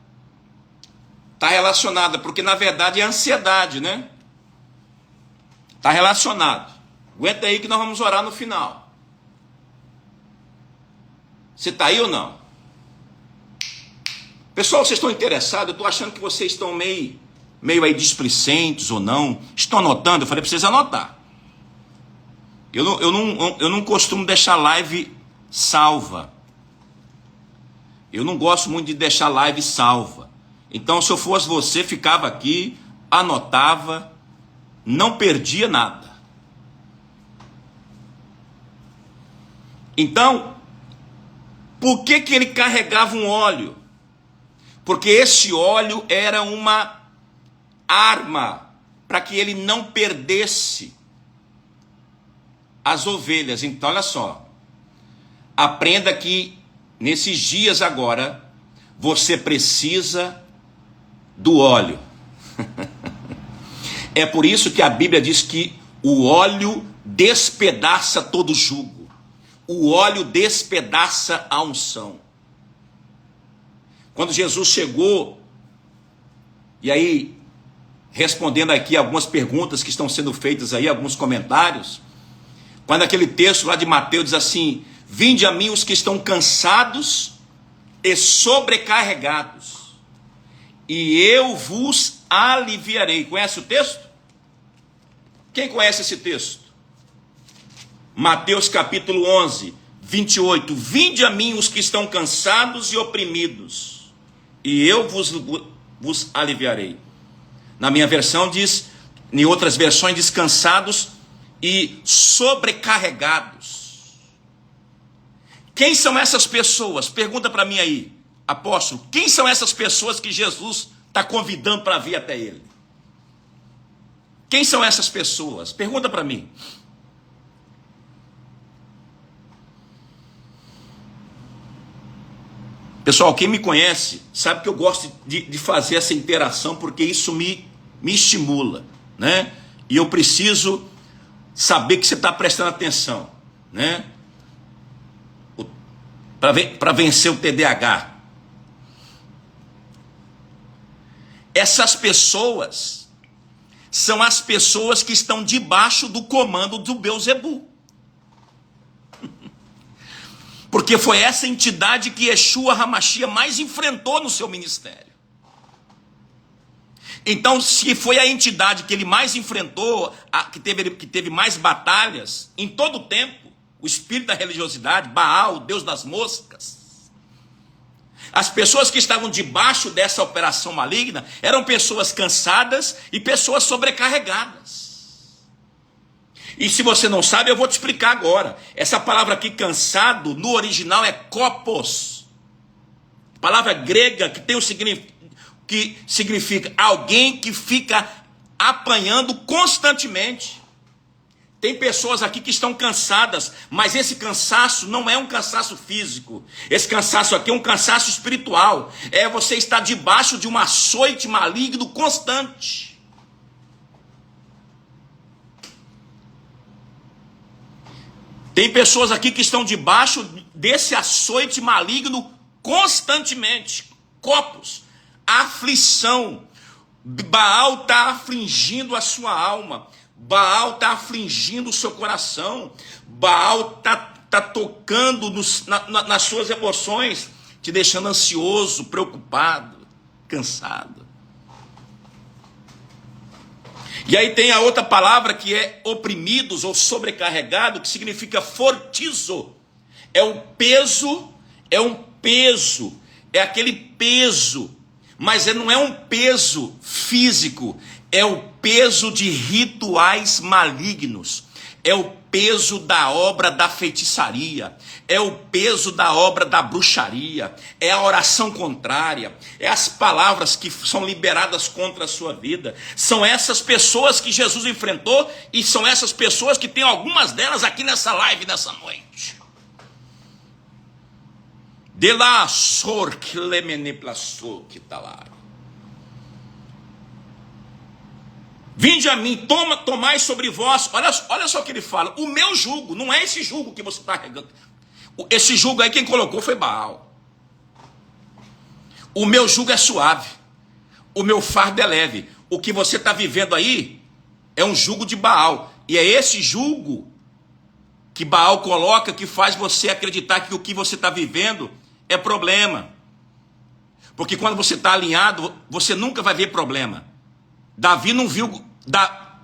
Está relacionada, porque na verdade é ansiedade, né? Está relacionado. Aguenta aí que nós vamos orar no final. Você está aí ou não? Pessoal, vocês estão interessados? Eu estou achando que vocês estão meio aí displicentes ou não. Estão anotando? Eu falei para vocês anotar. Eu não costumo deixar live salva. Eu não gosto muito de deixar live salva. Então, se eu fosse você, ficava aqui, anotava, não perdia nada. Então, por que ele carregava um óleo? Porque esse óleo era uma arma para que ele não perdesse as ovelhas. Então, olha só, aprenda que nesses dias agora, você precisa do óleo. É por isso que a Bíblia diz que o óleo despedaça todo jugo. O óleo despedaça a unção. Quando Jesus chegou, e aí, respondendo aqui algumas perguntas que estão sendo feitas aí, alguns comentários, quando aquele texto lá de Mateus diz assim: vinde a mim os que estão cansados e sobrecarregados, e eu vos aliviarei. Conhece o texto? Quem conhece esse texto? Mateus capítulo 11, 28. Vinde a mim os que estão cansados e oprimidos, e eu vos aliviarei. Na minha versão diz, em outras versões diz cansados e sobrecarregados. Quem são essas pessoas? Pergunta para mim aí, apóstolo. Quem são essas pessoas que Jesus está convidando para vir até ele? Quem são essas pessoas? Pergunta para mim. Pessoal, quem me conhece sabe que eu gosto de fazer essa interação, porque isso me estimula, né? E eu preciso saber que você está prestando atenção, né? Para vencer o TDAH. Essas pessoas são as pessoas que estão debaixo do comando do Beuzebu. Porque foi essa entidade que Yeshua HaMashiach mais enfrentou no seu ministério. Então, se foi a entidade que ele mais enfrentou, que teve mais batalhas, em todo o tempo, o espírito da religiosidade, Baal, o Deus das moscas, as pessoas que estavam debaixo dessa operação maligna eram pessoas cansadas e pessoas sobrecarregadas. E se você não sabe, eu vou te explicar agora. Essa palavra aqui, cansado, no original é kopos. Palavra grega que tem o que significa alguém que fica apanhando constantemente. Tem pessoas aqui que estão cansadas, mas esse cansaço não é um cansaço físico. Esse cansaço aqui é um cansaço espiritual. É você estar debaixo de um açoite maligno constante. Tem pessoas aqui que estão debaixo desse açoite maligno constantemente. Copos, aflição. Baal está afligindo a sua alma. Baal está afligindo o seu coração. Baal está tocando nas suas emoções, te deixando ansioso, preocupado, cansado. E aí tem a outra palavra que é oprimidos ou sobrecarregado, que significa fortizo. É um peso, é aquele peso, mas não é um peso físico, é o peso de rituais malignos, é o peso da obra da feitiçaria, é o peso da obra da bruxaria, é a oração contrária, é as palavras que são liberadas contra a sua vida. São essas pessoas que Jesus enfrentou e são essas pessoas que tem algumas delas aqui nessa live nessa noite. De lá sor que lemeneplasou que tá lá. Vinde a mim, tomai sobre vós. Olha só o que ele fala. O meu jugo, não é esse jugo que você está carregando. Esse jugo aí quem colocou foi Baal. O meu jugo é suave. O meu fardo é leve. O que você está vivendo aí é um jugo de Baal. E é esse jugo que Baal coloca que faz você acreditar que o que você está vivendo é problema. Porque quando você está alinhado, você nunca vai ver problema. Davi não viu.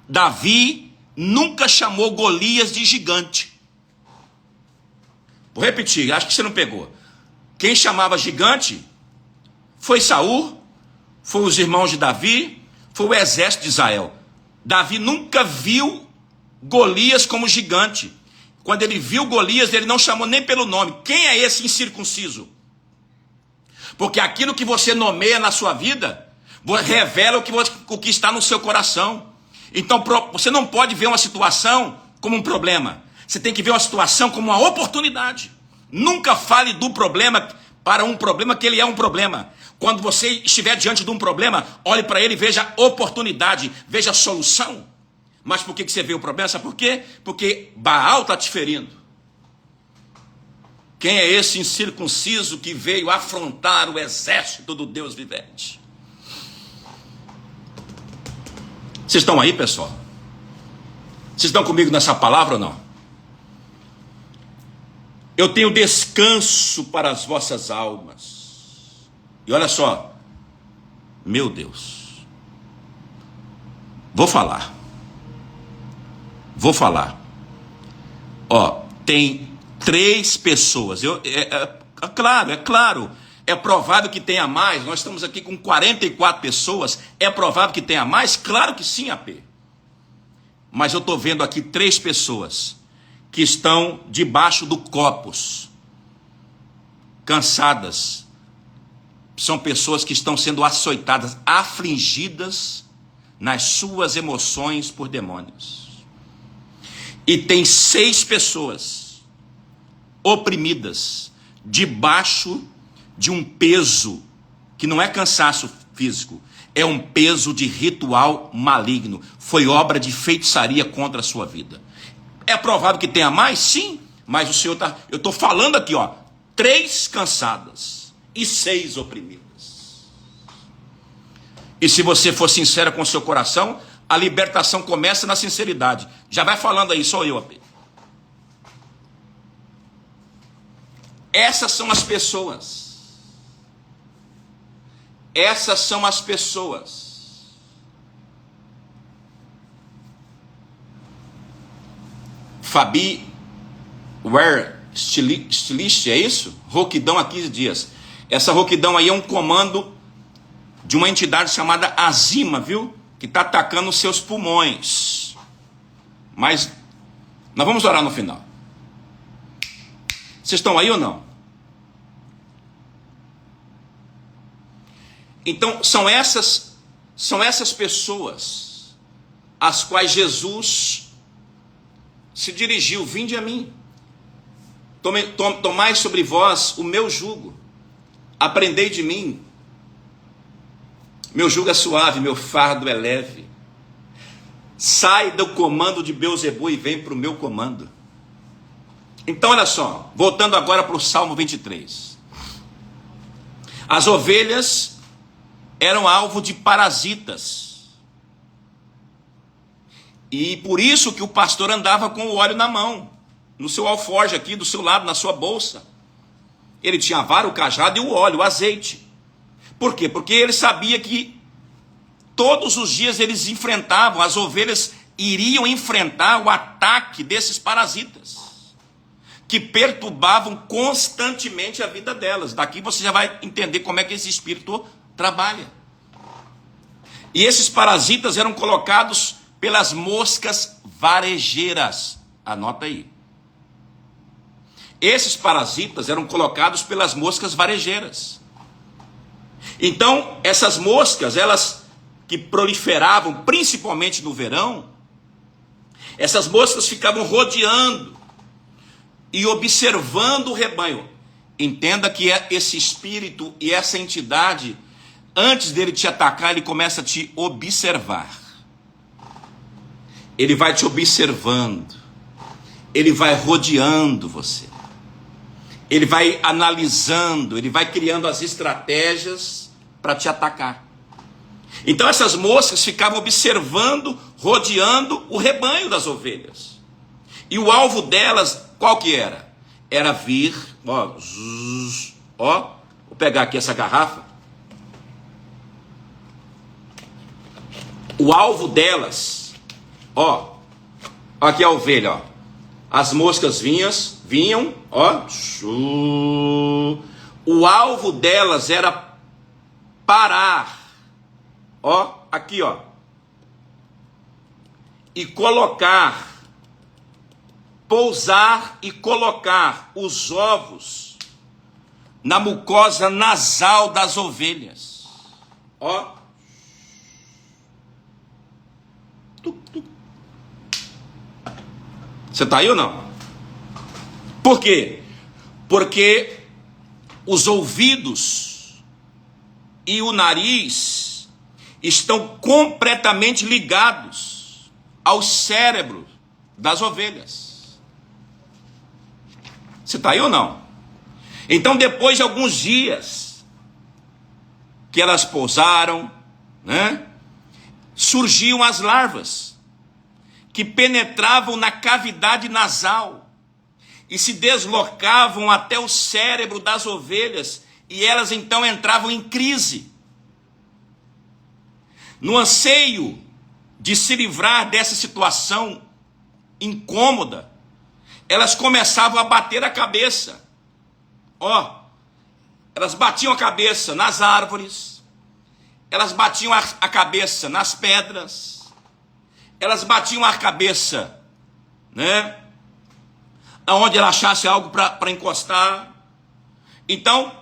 Davi nunca chamou Golias de gigante. Vou repetir, acho que você não pegou. Quem chamava gigante foi Saul, foi os irmãos de Davi, foi o exército de Israel. Davi nunca viu Golias como gigante. Quando ele viu Golias, ele não chamou nem pelo nome. Quem é esse incircunciso? Porque aquilo que você nomeia na sua vida revela o que está no seu coração. Então você não pode ver uma situação como um problema. Você tem que ver uma situação como uma oportunidade. Nunca fale do problema para um problema que ele é um problema. Quando você estiver diante de um problema, olhe para ele e veja oportunidade, veja solução. Mas por que você vê o problema? Sabe por quê? Porque Baal está te ferindo. Quem é esse incircunciso que veio afrontar o exército do Deus vivente? Vocês estão aí, pessoal? Vocês estão comigo nessa palavra ou não? Eu tenho descanso para as vossas almas. E olha só, meu Deus, vou falar. Ó, tem 3 pessoas. É claro. É provável que tenha mais. Nós estamos aqui com 44 pessoas. É provável que tenha mais? Claro que sim, AP. Mas eu estou vendo aqui 3 pessoas que estão debaixo do copos, cansadas. São pessoas que estão sendo açoitadas, afligidas nas suas emoções por demônios. E tem 6 pessoas oprimidas, debaixo de um peso que não é cansaço físico, é um peso de ritual maligno. Foi obra de feitiçaria contra a sua vida. É provável que tenha mais? Sim, mas o Senhor eu estou falando aqui, ó, 3 cansadas e 6 oprimidas. E se você for sincero com o seu coração, a libertação começa na sinceridade. Já vai falando aí, sou eu, AP. Essas são as pessoas. Essas são as pessoas Fabi Ware Stilist, é isso? Rouquidão há 15 dias. Essa rouquidão aí é um comando de uma entidade chamada Azima, viu? Que está atacando os seus pulmões. Mas nós vamos orar no final. Vocês estão aí ou não? Então, são essas pessoas às quais Jesus se dirigiu: vinde a mim, tomai sobre vós o meu jugo, aprendei de mim, meu jugo é suave, meu fardo é leve. Sai do comando de Beelzebu e vem para o meu comando. Então olha só, voltando agora para o Salmo 23. As ovelhas eram alvo de parasitas. E por isso que o pastor andava com o óleo na mão, no seu alforje aqui, do seu lado, na sua bolsa. Ele tinha a vara, o cajado e o óleo, o azeite. Por quê? Porque ele sabia que todos os dias eles enfrentavam, as ovelhas iriam enfrentar o ataque desses parasitas, que perturbavam constantemente a vida delas. Daqui você já vai entender como é que esse espírito trabalha. E esses parasitas eram colocados pelas moscas varejeiras. Anota aí. Esses parasitas eram colocados pelas moscas varejeiras. Então, essas moscas, elas que proliferavam principalmente no verão, essas moscas ficavam rodeando e observando o rebanho. Entenda que esse espírito e essa entidade, antes dele te atacar, ele começa a te observar. Ele vai te observando, ele vai rodeando você, ele vai analisando, ele vai criando as estratégias para te atacar. Então essas moscas ficavam observando, rodeando o rebanho das ovelhas. E o alvo delas, qual que era? Era vir, vou pegar aqui essa garrafa. O alvo delas, aqui a ovelha, as moscas vinham, o alvo delas era parar, aqui, e colocar, pousar e colocar os ovos na mucosa nasal das ovelhas. Você está aí ou não? Por quê? Porque os ouvidos e o nariz estão completamente ligados ao cérebro das ovelhas. Você está aí ou não? Então, depois de alguns dias que elas pousaram, surgiam as larvas que penetravam na cavidade nasal e se deslocavam até o cérebro das ovelhas, e elas então entravam em crise. No anseio de se livrar dessa situação incômoda, elas começavam a bater a cabeça. Elas batiam a cabeça nas árvores, elas batiam a cabeça nas pedras, elas batiam a cabeça, aonde ela achasse algo para encostar. Então,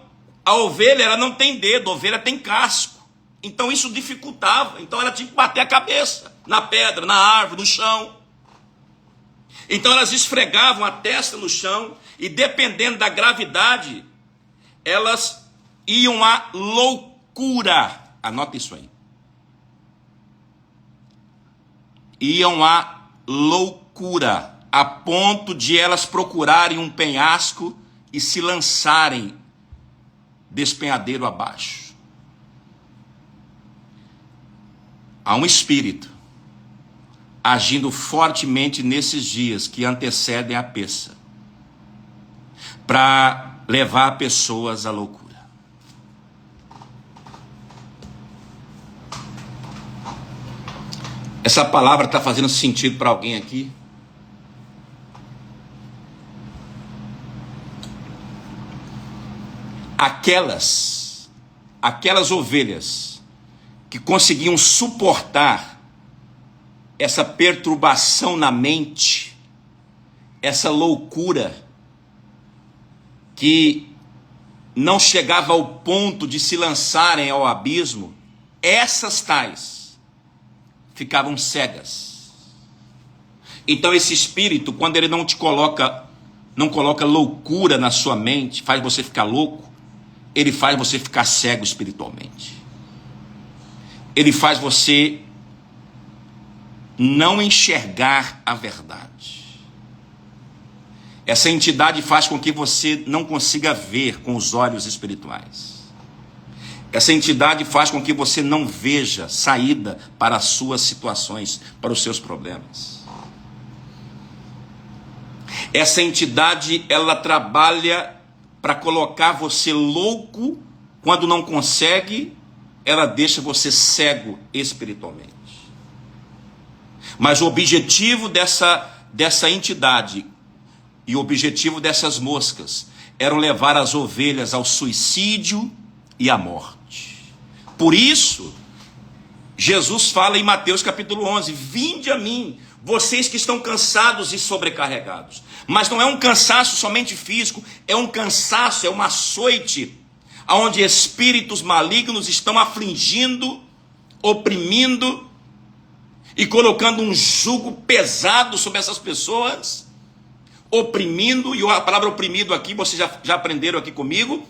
a ovelha, ela não tem dedo, a ovelha tem casco. Então isso dificultava. Então ela tinha que bater a cabeça na pedra, na árvore, no chão. Então elas esfregavam a testa no chão e, dependendo da gravidade, elas iam à loucura. Anota isso aí. Iam à loucura, a ponto de elas procurarem um penhasco e se lançarem despenhadeiro abaixo. Há um espírito agindo fortemente nesses dias que antecedem a peça, para levar pessoas à loucura. Essa palavra está fazendo sentido para alguém aqui? aquelas ovelhas que conseguiam suportar essa perturbação na mente, essa loucura que não chegava ao ponto de se lançarem ao abismo, essas tais ficavam cegas. Então esse espírito, quando ele não coloca loucura na sua mente, faz você ficar louco, ele faz você ficar cego espiritualmente. Ele faz você não enxergar a verdade. Essa entidade faz com que você não consiga ver com os olhos espirituais. Essa entidade faz com que você não veja saída para as suas situações, para os seus problemas. Essa entidade, ela trabalha para colocar você louco. Quando não consegue, ela deixa você cego espiritualmente. Mas o objetivo dessa entidade e o objetivo dessas moscas eram levar as ovelhas ao suicídio e à morte. Por isso, Jesus fala em Mateus capítulo 11, vinde a mim, vocês que estão cansados e sobrecarregados. Mas não é um cansaço somente físico, é um cansaço, é uma açoite, onde espíritos malignos estão afligindo, oprimindo e colocando um jugo pesado sobre essas pessoas, oprimindo. E a palavra oprimido aqui, vocês já aprenderam aqui comigo,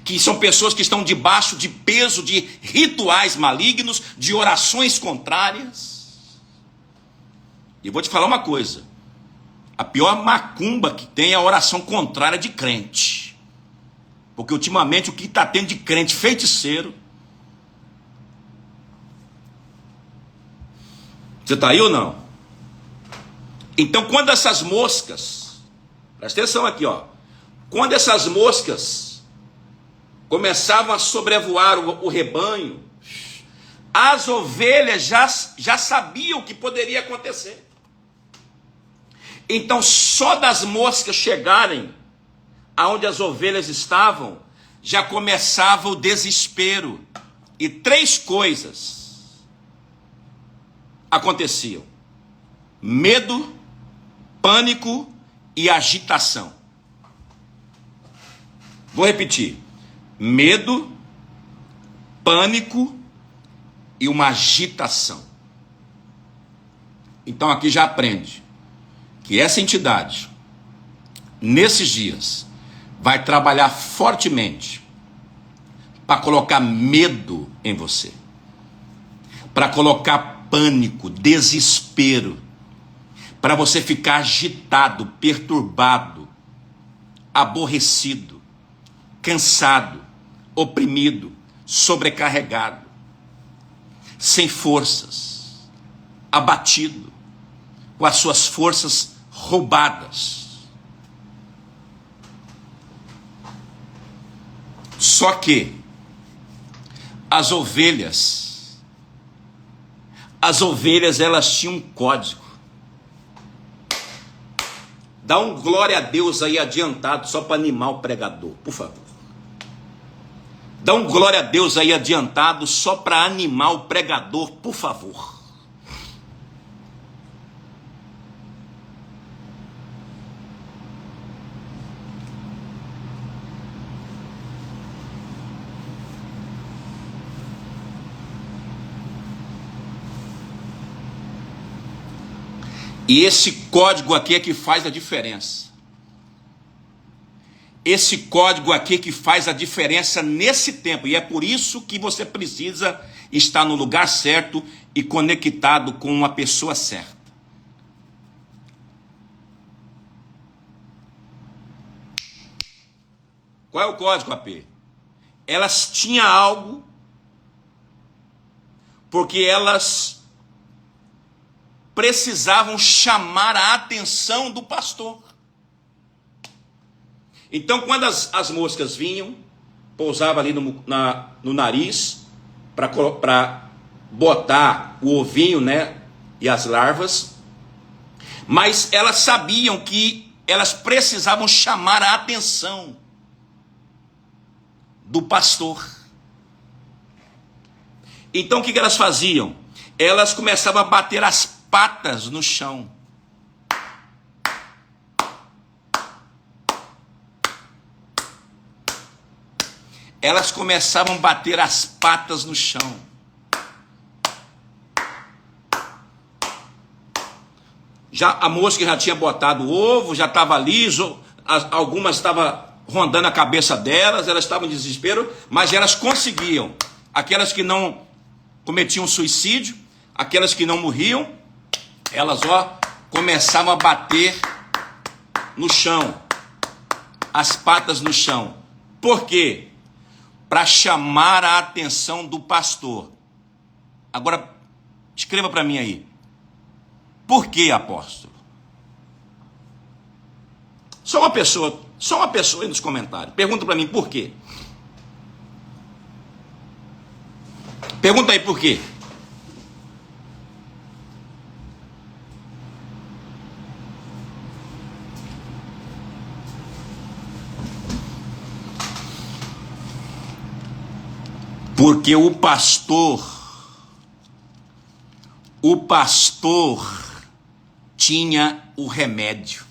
que são pessoas que estão debaixo de peso de rituais malignos, de orações contrárias. E vou te falar uma coisa, a pior macumba que tem é a oração contrária de crente. Porque ultimamente o que está tendo de crente feiticeiro. Você está aí ou não? Então quando essas moscas, presta atenção aqui, ó. Quando essas moscas começavam a sobrevoar o rebanho, as ovelhas já sabiam o que poderia acontecer. Então só das moscas chegarem aonde as ovelhas estavam, já começava o desespero. E 3 coisas aconteciam: medo, pânico e agitação. Vou repetir: medo, pânico e uma agitação. Então aqui já aprende que essa entidade, nesses dias, vai trabalhar fortemente para colocar medo em você, para colocar pânico, desespero, para você ficar agitado, perturbado, aborrecido, cansado, oprimido, sobrecarregado, sem forças, abatido, com as suas forças roubadas. Só que as ovelhas elas tinham um código. Dá um glória a Deus aí adiantado só para animar o pregador, por favor. Dá um glória a Deus aí adiantado só para animar o pregador, por favor. E esse código aqui é que faz a diferença. Esse código aqui é que faz a diferença nesse tempo. E é por isso que você precisa estar no lugar certo e conectado com uma pessoa certa. Qual é o código, AP? Elas tinham algo, porque elas precisavam chamar a atenção do pastor. Então, quando as moscas vinham, pousavam ali no nariz, para botar o ovinho, né, e as larvas, mas elas sabiam que elas precisavam chamar a atenção. do pastor. Então o que elas faziam? Elas começavam a bater as patas no chão. Elas começavam a bater as patas no chão. Já a mosca já tinha botado o ovo, já estava liso, algumas estavam rondando a cabeça delas, elas estavam em desespero, mas elas conseguiam. Aquelas que não cometiam suicídio, aquelas que não morriam, elas começavam a bater no chão, as patas no chão. Por quê? Para chamar a atenção do pastor. Agora, escreva para mim aí. Por que, apóstolo? Só uma pessoa aí nos comentários. Pergunta para mim por quê. Pergunta aí por quê. Porque o pastor tinha o remédio.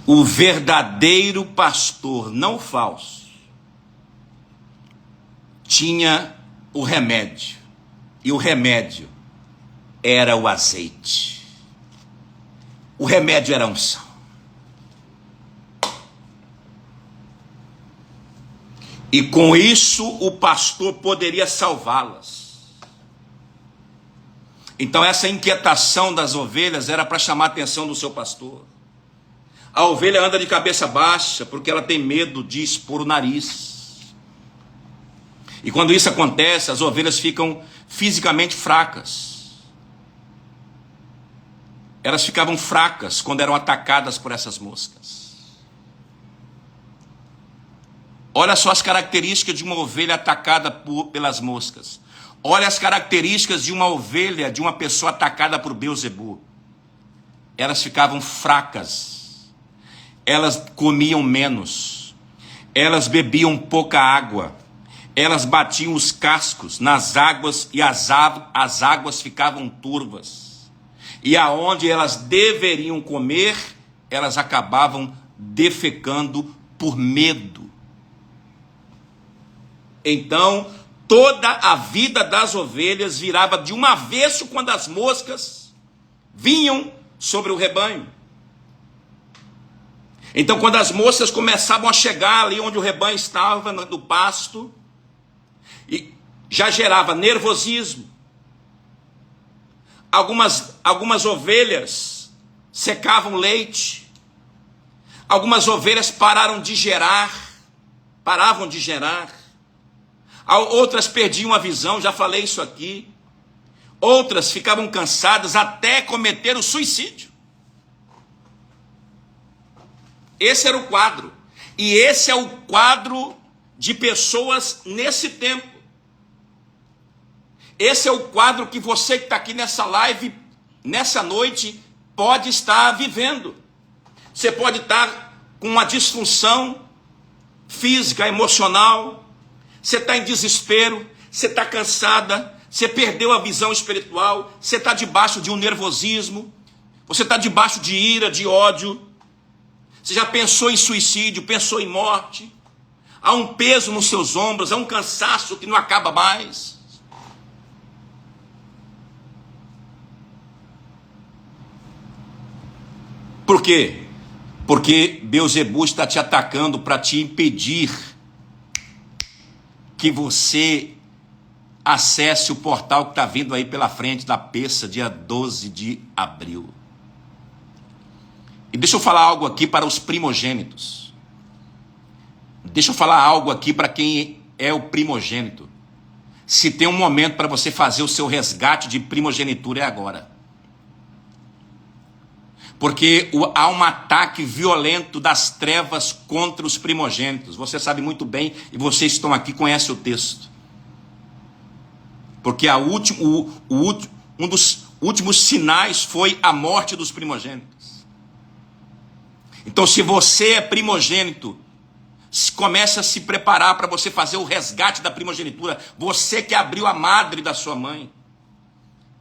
O verdadeiro pastor, não o falso, tinha o remédio. E o remédio era o azeite. O remédio era a unção. E com isso o pastor poderia salvá-las. Então essa inquietação das ovelhas era para chamar a atenção do seu pastor. A ovelha anda de cabeça baixa porque ela tem medo de expor o nariz. E quando isso acontece, as ovelhas ficam fisicamente fracas. Elas ficavam fracas quando eram atacadas por essas moscas. Olha só as características de uma ovelha atacada pelas moscas. Olha as características de uma ovelha, de uma pessoa atacada por Beelzebu. Elas ficavam fracas. Elas comiam menos. Elas bebiam pouca água. Elas batiam os cascos nas águas e as águas ficavam turvas. E aonde elas deveriam comer, elas acabavam defecando por medo. Então, toda a vida das ovelhas virava de um avesso quando as moscas vinham sobre o rebanho. Então, quando as moscas começavam a chegar ali onde o rebanho estava, no pasto, e já gerava nervosismo. Algumas ovelhas secavam leite. Algumas ovelhas paravam de gerar. Outras perdiam a visão, já falei isso aqui. Outras ficavam cansadas até cometer o suicídio. Esse era o quadro. E esse é o quadro de pessoas nesse tempo. Esse é o quadro que você que está aqui nessa live, nessa noite, pode estar vivendo. Você pode estar com uma disfunção física, emocional. Você está em desespero, você está cansada, você perdeu a visão espiritual, você está debaixo de um nervosismo, você está debaixo de ira, de ódio, você já pensou em suicídio, pensou em morte, há um peso nos seus ombros, há um cansaço que não acaba mais. Por quê? Porque Beelzebu está te atacando para te impedir que você acesse o portal que está vindo aí pela frente da peça, dia 12 de abril. E deixa eu falar algo aqui para os primogênitos. Deixa eu falar algo aqui para quem é o primogênito. Se tem um momento para você fazer o seu resgate de primogenitura, é agora. Porque há um ataque violento das trevas contra os primogênitos. Você sabe muito bem, e vocês que estão aqui conhecem o texto. Porque um dos últimos sinais foi a morte dos primogênitos. Então, se você é primogênito, comece a se preparar para você fazer o resgate da primogenitura. Você que abriu a madre da sua mãe.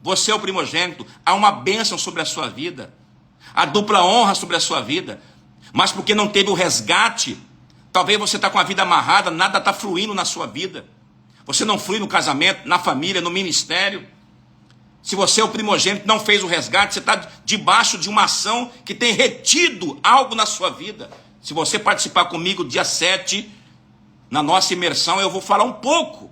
Você é o primogênito. Há uma bênção sobre a sua vida. Há dupla honra sobre a sua vida. Mas porque não teve o resgate, talvez você está com a vida amarrada, nada está fluindo na sua vida. Você não flui no casamento, na família, no ministério. Se você é o primogênito, não fez o resgate, você está debaixo de uma ação que tem retido algo na sua vida. Se você participar comigo dia 7, na nossa imersão, eu vou falar um pouco.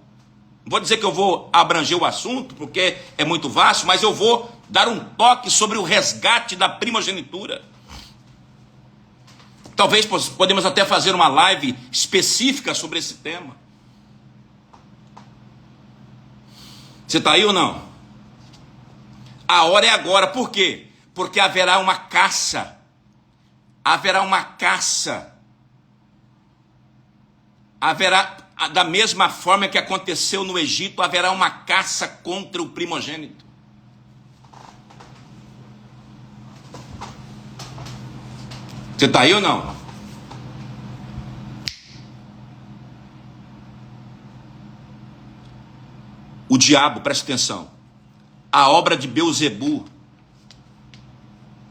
Não vou dizer que eu vou abranger o assunto, porque é muito vasto, mas eu vou dar um toque sobre o resgate da primogenitura. Talvez podemos até fazer uma live específica sobre esse tema. Você está aí ou não? A hora é agora. Por quê? Porque haverá uma caça. Haverá uma caça. Haverá, da mesma forma que aconteceu no Egito, haverá uma caça contra o primogênito. Você está aí ou não? O diabo, preste atenção, a obra de Beelzebu.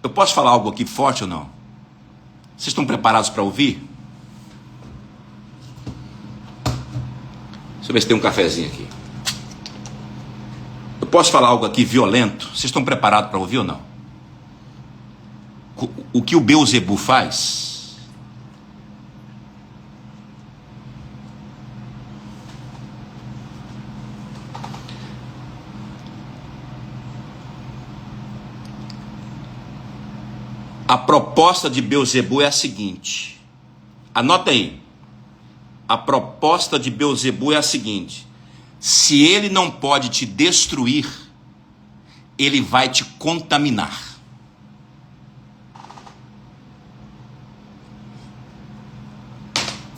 Eu posso falar algo aqui forte ou não? Vocês estão preparados para ouvir? Deixa eu ver se tem um cafezinho aqui. Eu posso falar algo aqui violento? Vocês estão preparados para ouvir ou não? O que o Beelzebu faz? A proposta de Beelzebu é a seguinte. Anota aí. A proposta de Beelzebu é a seguinte: se ele não pode te destruir, ele vai te contaminar.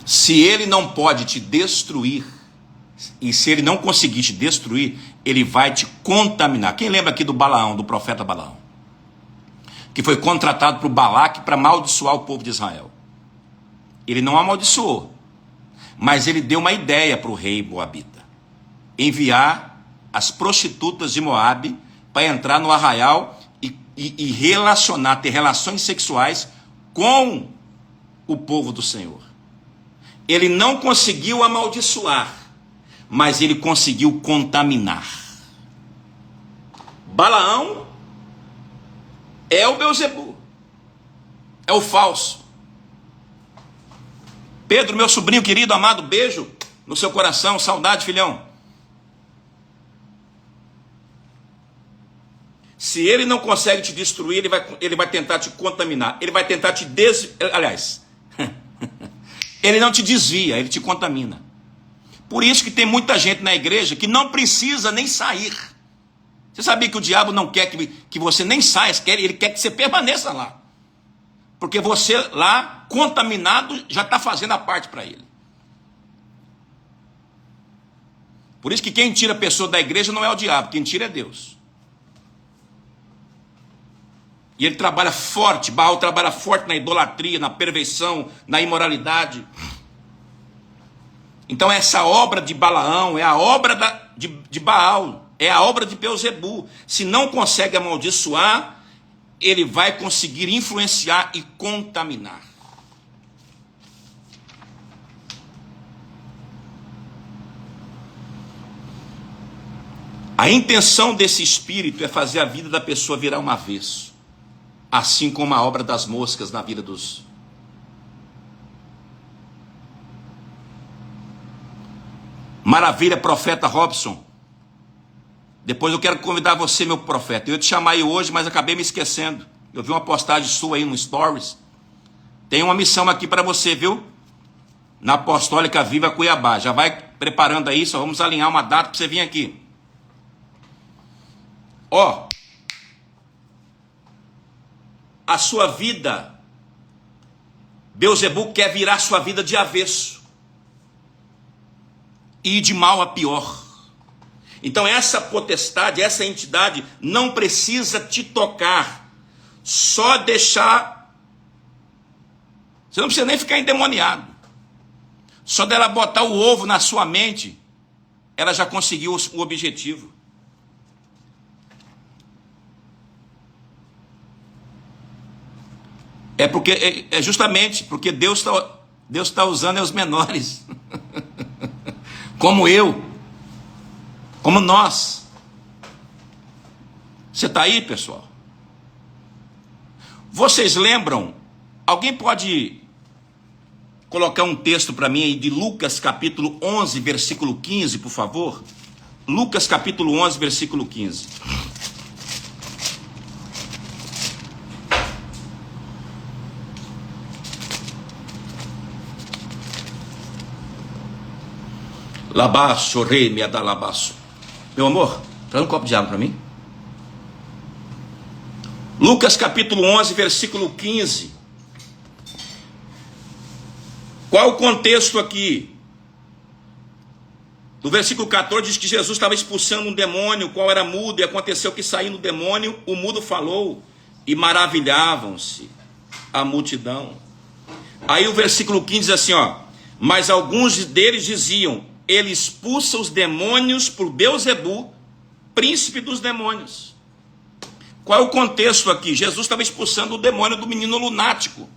Se ele não pode te destruir, e se ele não conseguir te destruir, ele vai te contaminar. Quem lembra aqui do Balaão, do profeta Balaão? Que foi contratado por Balaque para amaldiçoar o povo de Israel. Ele não amaldiçoou, mas ele deu uma ideia para o rei Moabita: enviar as prostitutas de Moabe para entrar no arraial e relacionar, ter relações sexuais com o povo do Senhor. Ele não conseguiu amaldiçoar, mas ele conseguiu contaminar. Balaão é o Beelzebu, é o falso. Pedro, meu sobrinho querido, amado, beijo no seu coração, saudade, filhão. Se ele não consegue te destruir, ele vai tentar te contaminar. Ele vai tentar te aliás, ele não te desvia, ele te contamina. Por isso que tem muita gente na igreja que não precisa nem sair. Você sabia que o diabo não quer que você nem saia, ele quer que você permaneça lá. Porque você lá, contaminado, já está fazendo a parte para ele. Por isso que quem tira a pessoa da igreja não é o diabo, quem tira é Deus. E ele trabalha forte, Baal trabalha forte na idolatria, na perversão, na imoralidade. Então essa obra de Balaão é a obra de Baal, é a obra de Beelzebu. Se não consegue amaldiçoar, ele vai conseguir influenciar e contaminar. A intenção desse espírito é fazer a vida da pessoa virar um avesso, assim como a obra das moscas na vida dos... Maravilha, profeta Robson. Depois eu quero convidar você, meu profeta. Eu ia te chamar aí hoje, mas acabei me esquecendo. Eu vi uma postagem sua aí no Stories. Tem uma missão aqui para você, viu? Na Apostólica Viva Cuiabá. Já vai preparando aí, só vamos alinhar uma data para você vir aqui. Ó, a sua vida, Beelzebu quer virar sua vida de avesso. E de mal a pior. Então essa potestade, essa entidade não precisa te tocar, só deixar Você não precisa nem ficar endemoniado. Só dela botar o ovo na sua mente, ela já conseguiu o objetivo. É justamente porque Deus está usando os menores. Como eu. Como nós. Você está aí, pessoal? Vocês lembram? Alguém pode colocar um texto para mim aí de Lucas capítulo 11, versículo 15, por favor? Lucas capítulo 11, versículo 15. Labaço, rei, me adalabaço. Meu amor, traz um copo de água para mim. Lucas capítulo 11, versículo 15. Qual o contexto aqui? No versículo 14 diz que Jesus estava expulsando um demônio, qual era mudo, e aconteceu que saindo o demônio, o mudo falou, e maravilhavam-se a multidão. Aí o versículo 15 diz assim, ó: mas alguns deles diziam, ele expulsa os demônios por Beelzebu, príncipe dos demônios. Qual é o contexto aqui? Jesus estava expulsando o demônio do menino lunático.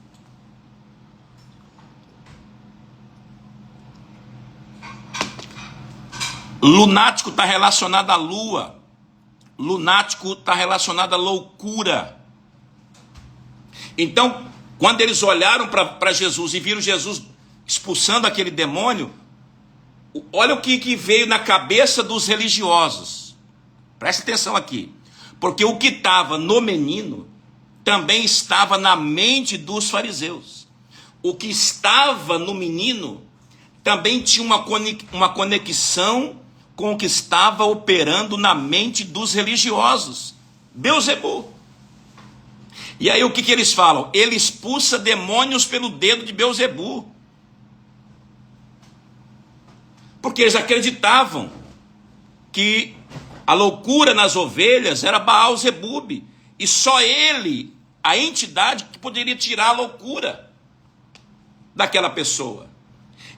Lunático está relacionado à lua. Lunático está relacionado à loucura. Então, quando eles olharam para Jesus e viram Jesus expulsando aquele demônio, olha o que veio na cabeça dos religiosos. Presta atenção aqui. Porque o que estava no menino também estava na mente dos fariseus. O que estava no menino também tinha uma conexão com o que estava operando na mente dos religiosos. Beelzebu. E aí o que eles falam? Ele expulsa demônios pelo dedo de Beelzebu. Porque eles acreditavam que a loucura nas ovelhas era Baal-Zebub. E só ele, a entidade, que poderia tirar a loucura daquela pessoa.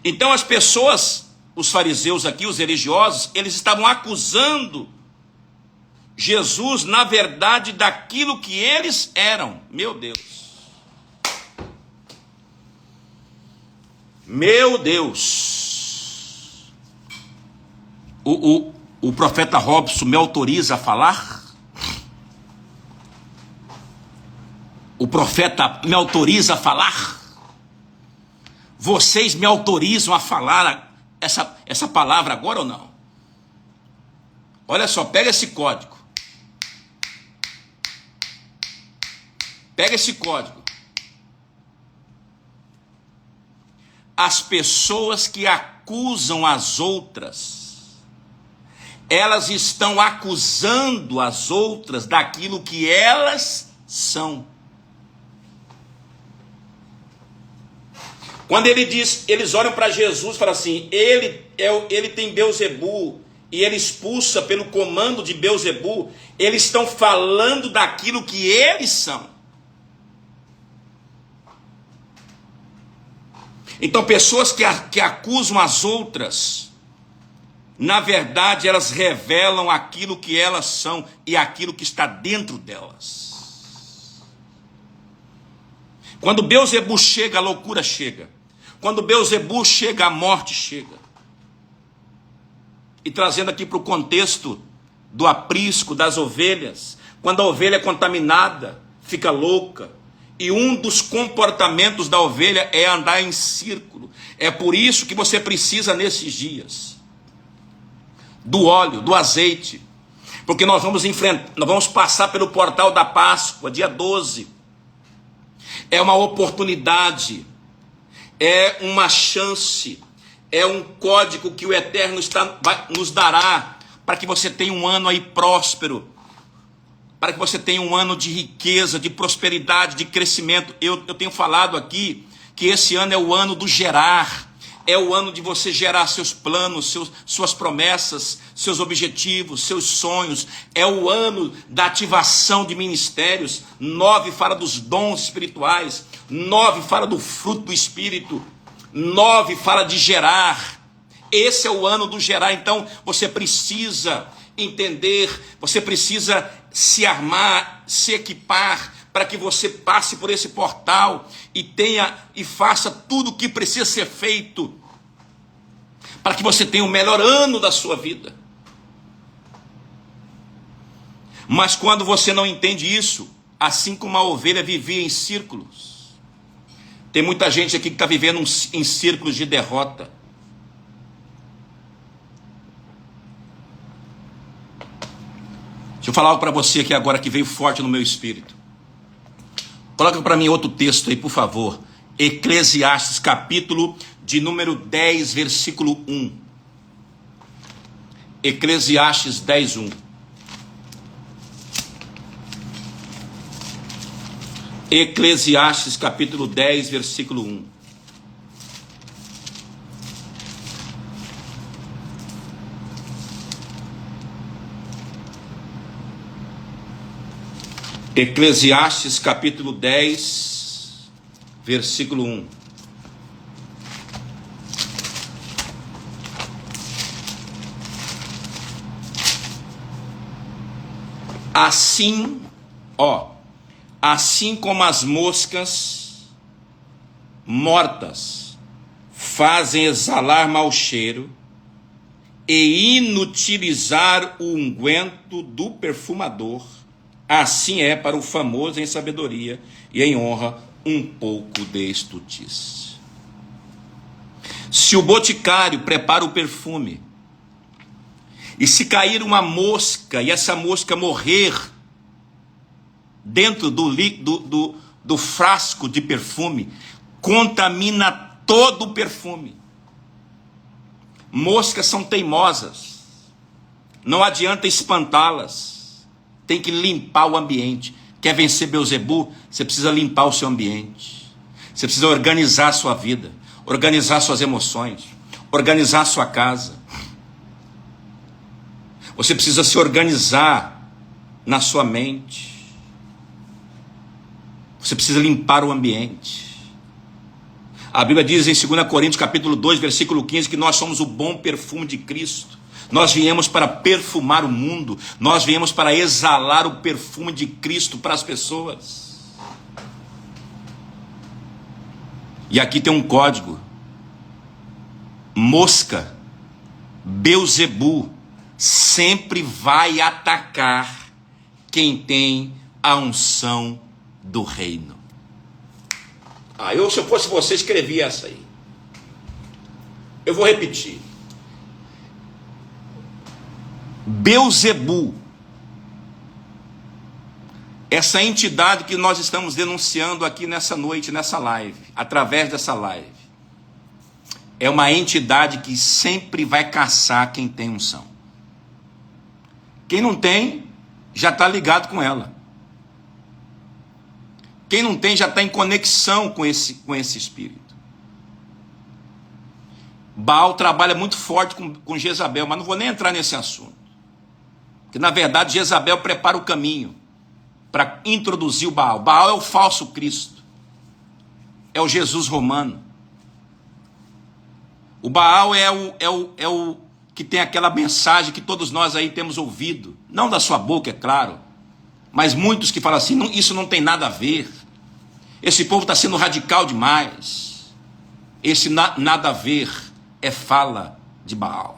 Então as pessoas, os fariseus aqui, os religiosos, eles estavam acusando Jesus, na verdade, daquilo que eles eram. Meu Deus. Meu Deus. O profeta Robson me autoriza a falar? O profeta me autoriza a falar? Vocês me autorizam a falar essa palavra agora ou não? Olha só, pega esse código. Pega esse código. As pessoas que acusam as outras, elas estão acusando as outras daquilo que elas são. Quando ele diz, eles olham para Jesus e falam assim, ele tem Beelzebu, e ele expulsa pelo comando de Beelzebu, eles estão falando daquilo que eles são. Então pessoas que acusam as outras, na verdade elas revelam aquilo que elas são e aquilo que está dentro delas. Quando Beelzebu chega, a loucura chega. Quando Beelzebu chega, a morte chega. E trazendo aqui para o contexto do aprisco das ovelhas, quando a ovelha é contaminada, fica louca. E um dos comportamentos da ovelha é andar em círculo. É por isso que você precisa nesses dias do óleo, do azeite. Porque nós vamos passar pelo portal da Páscoa, dia 12. É uma oportunidade, é uma chance, é um código que o Eterno nos dará para que você tenha um ano aí próspero, para que você tenha um ano de riqueza, de prosperidade, de crescimento. Eu tenho falado aqui que esse ano é o ano do gerar, É o ano de você gerar seus planos, suas promessas, seus objetivos, seus sonhos. É o ano da ativação de ministérios. 9 fala dos dons espirituais. 9 fala do fruto do Espírito. 9 fala de gerar. Esse é o ano do gerar. Então você precisa entender, você precisa se armar, se equipar, para que você passe por esse portal e faça tudo o que precisa ser feito, para que você tenha o melhor ano da sua vida. Mas quando você não entende isso, assim como a ovelha vivia em círculos, tem muita gente aqui que está vivendo em círculos de derrota. Deixa eu falar algo para você aqui agora que veio forte no meu espírito. Coloca para mim outro texto aí, por favor. Eclesiastes, capítulo de número 10, versículo 1. Eclesiastes 10, 1. Eclesiastes, capítulo 10, versículo 1. Eclesiastes capítulo 10, versículo 1. Assim como as moscas mortas fazem exalar mau cheiro e inutilizar o unguento do perfumador, assim é para o famoso em sabedoria e em honra um pouco de estultice. Se o boticário prepara o perfume, e se cair uma mosca, e essa mosca morrer dentro do frasco de perfume, contamina todo o perfume. Moscas são teimosas, não adianta espantá-las. Tem que limpar o ambiente. Quer vencer Beelzebu? Você precisa limpar o seu ambiente. Você precisa organizar a sua vida, organizar suas emoções, organizar a sua casa. Você precisa se organizar na sua mente. Você precisa limpar o ambiente. A Bíblia diz em 2 Coríntios capítulo 2, versículo 15, que nós somos o bom perfume de Cristo. Nós viemos para perfumar o mundo. Nós viemos para exalar o perfume de Cristo para as pessoas. E aqui tem um código. Mosca, Beelzebu, sempre vai atacar quem tem a unção do reino. Se eu fosse você, escrevia essa aí. Eu vou repetir. Beelzebu, essa entidade que nós estamos denunciando aqui nessa noite, nessa live, através dessa live, é uma entidade que sempre vai caçar quem tem unção. Quem não tem, já está ligado com ela. Quem não tem, já está em conexão com esse espírito. Baal trabalha muito forte com Jezabel, mas não vou nem entrar nesse assunto. Que na verdade Jezabel prepara o caminho para introduzir o Baal. Baal é o falso Cristo, é o Jesus romano. O Baal é o que tem aquela mensagem que todos nós aí temos ouvido, não da sua boca, é claro, mas muitos que falam assim, isso não tem nada a ver, esse povo está sendo radical demais. Esse nada a ver é fala de Baal.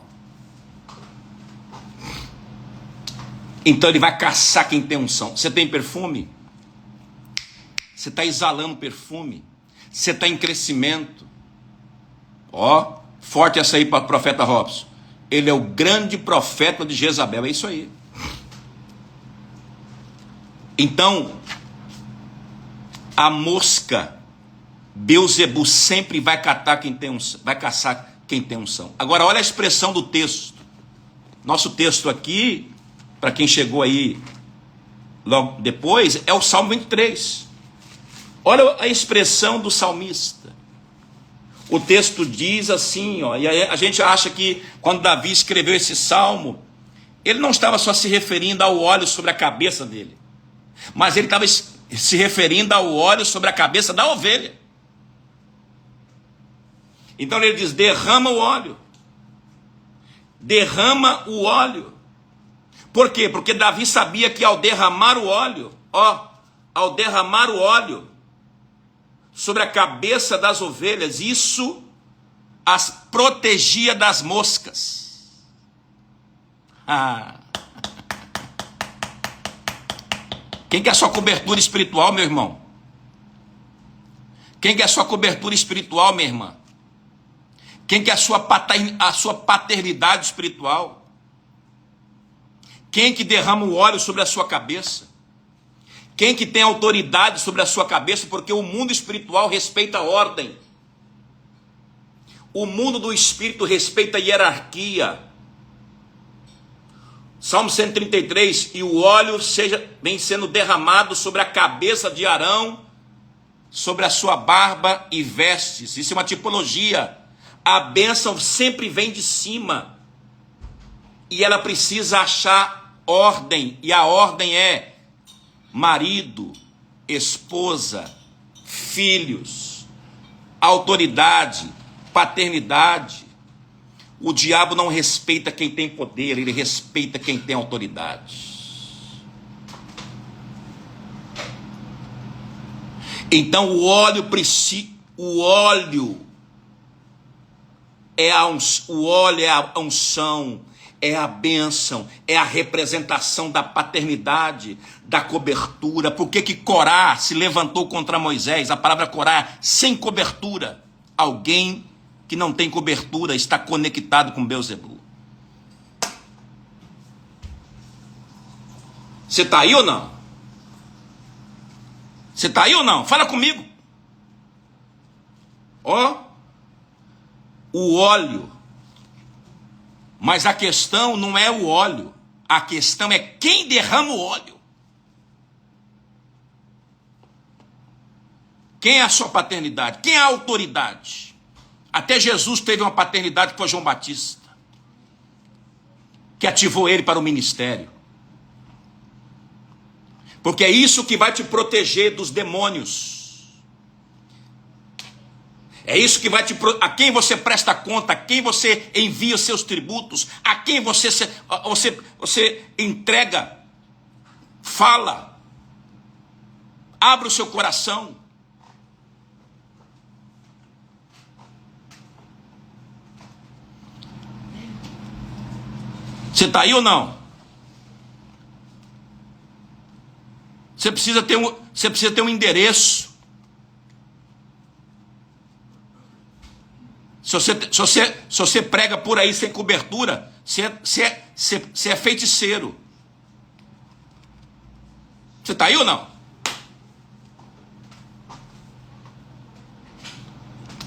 Então ele vai caçar quem tem unção. Você tem perfume? Você está exalando perfume? Você está em crescimento? Forte essa aí para o profeta Robson. Ele é o grande profeta de Jezabel, é isso aí. Então, a mosca, Beelzebu, sempre vai caçar quem tem unção. Agora, olha a expressão do texto. Nosso texto aqui, para quem chegou aí logo depois, é o Salmo 23. Olha a expressão do salmista. O texto diz assim, ó, e a gente acha que quando Davi escreveu esse salmo, ele não estava só se referindo ao óleo sobre a cabeça dele, mas ele estava se referindo ao óleo sobre a cabeça da ovelha. Então ele diz: derrama o óleo. Derrama o óleo. Por quê? Porque Davi sabia que ao derramar o óleo, ao derramar o óleo sobre a cabeça das ovelhas, isso as protegia das moscas. Quem quer sua cobertura espiritual, meu irmão? Quem quer sua cobertura espiritual, minha irmã? Quem quer a sua paternidade espiritual? Quem que derrama o óleo sobre a sua cabeça? Quem que tem autoridade sobre a sua cabeça? Porque o mundo espiritual respeita a ordem. O mundo do espírito respeita a hierarquia. Salmo 133, e o óleo vem sendo derramado sobre a cabeça de Arão, sobre a sua barba e vestes. Isso é uma tipologia. A bênção sempre vem de cima. E ela precisa achar ordem. E a ordem é marido, esposa, filhos, autoridade, paternidade. O diabo não respeita quem tem poder, ele respeita quem tem autoridade. Então o óleo é a unção, é a bênção, é a representação da paternidade, da cobertura. Por que Corá se levantou contra Moisés? A palavra Corá, sem cobertura. Alguém que não tem cobertura está conectado com Beelzebu. Você está aí ou não? Você está aí ou não? Fala comigo. O óleo. Mas a questão não é o óleo. A questão é quem derrama o óleo. Quem é a sua paternidade? Quem é a autoridade? Até Jesus teve uma paternidade que foi João Batista, que ativou ele para o ministério. Porque é isso que vai te proteger dos demônios. É isso que vai a quem você presta conta, a quem você envia os seus tributos, a quem você entrega, fala, abre o seu coração. Você está aí ou não? Você precisa ter um endereço. Se você prega por aí sem cobertura, você é feiticeiro. Você está aí ou não?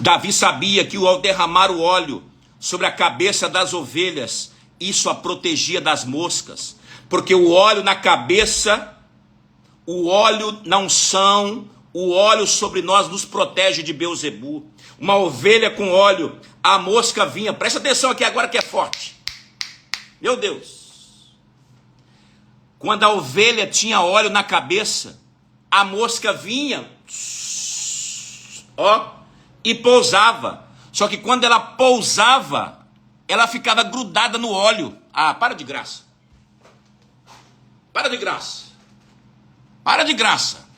Davi sabia que ao derramar o óleo sobre a cabeça das ovelhas, isso a protegia das moscas. Porque o óleo na cabeça, o óleo na unção, o óleo sobre nós nos protege de Beelzebu. Uma ovelha com óleo, a mosca vinha. Presta atenção aqui agora que é forte. Meu Deus. Quando a ovelha tinha óleo na cabeça, a mosca vinha, e pousava. Só que quando ela pousava, ela ficava grudada no óleo. Para de graça. Para de graça. Para de graça.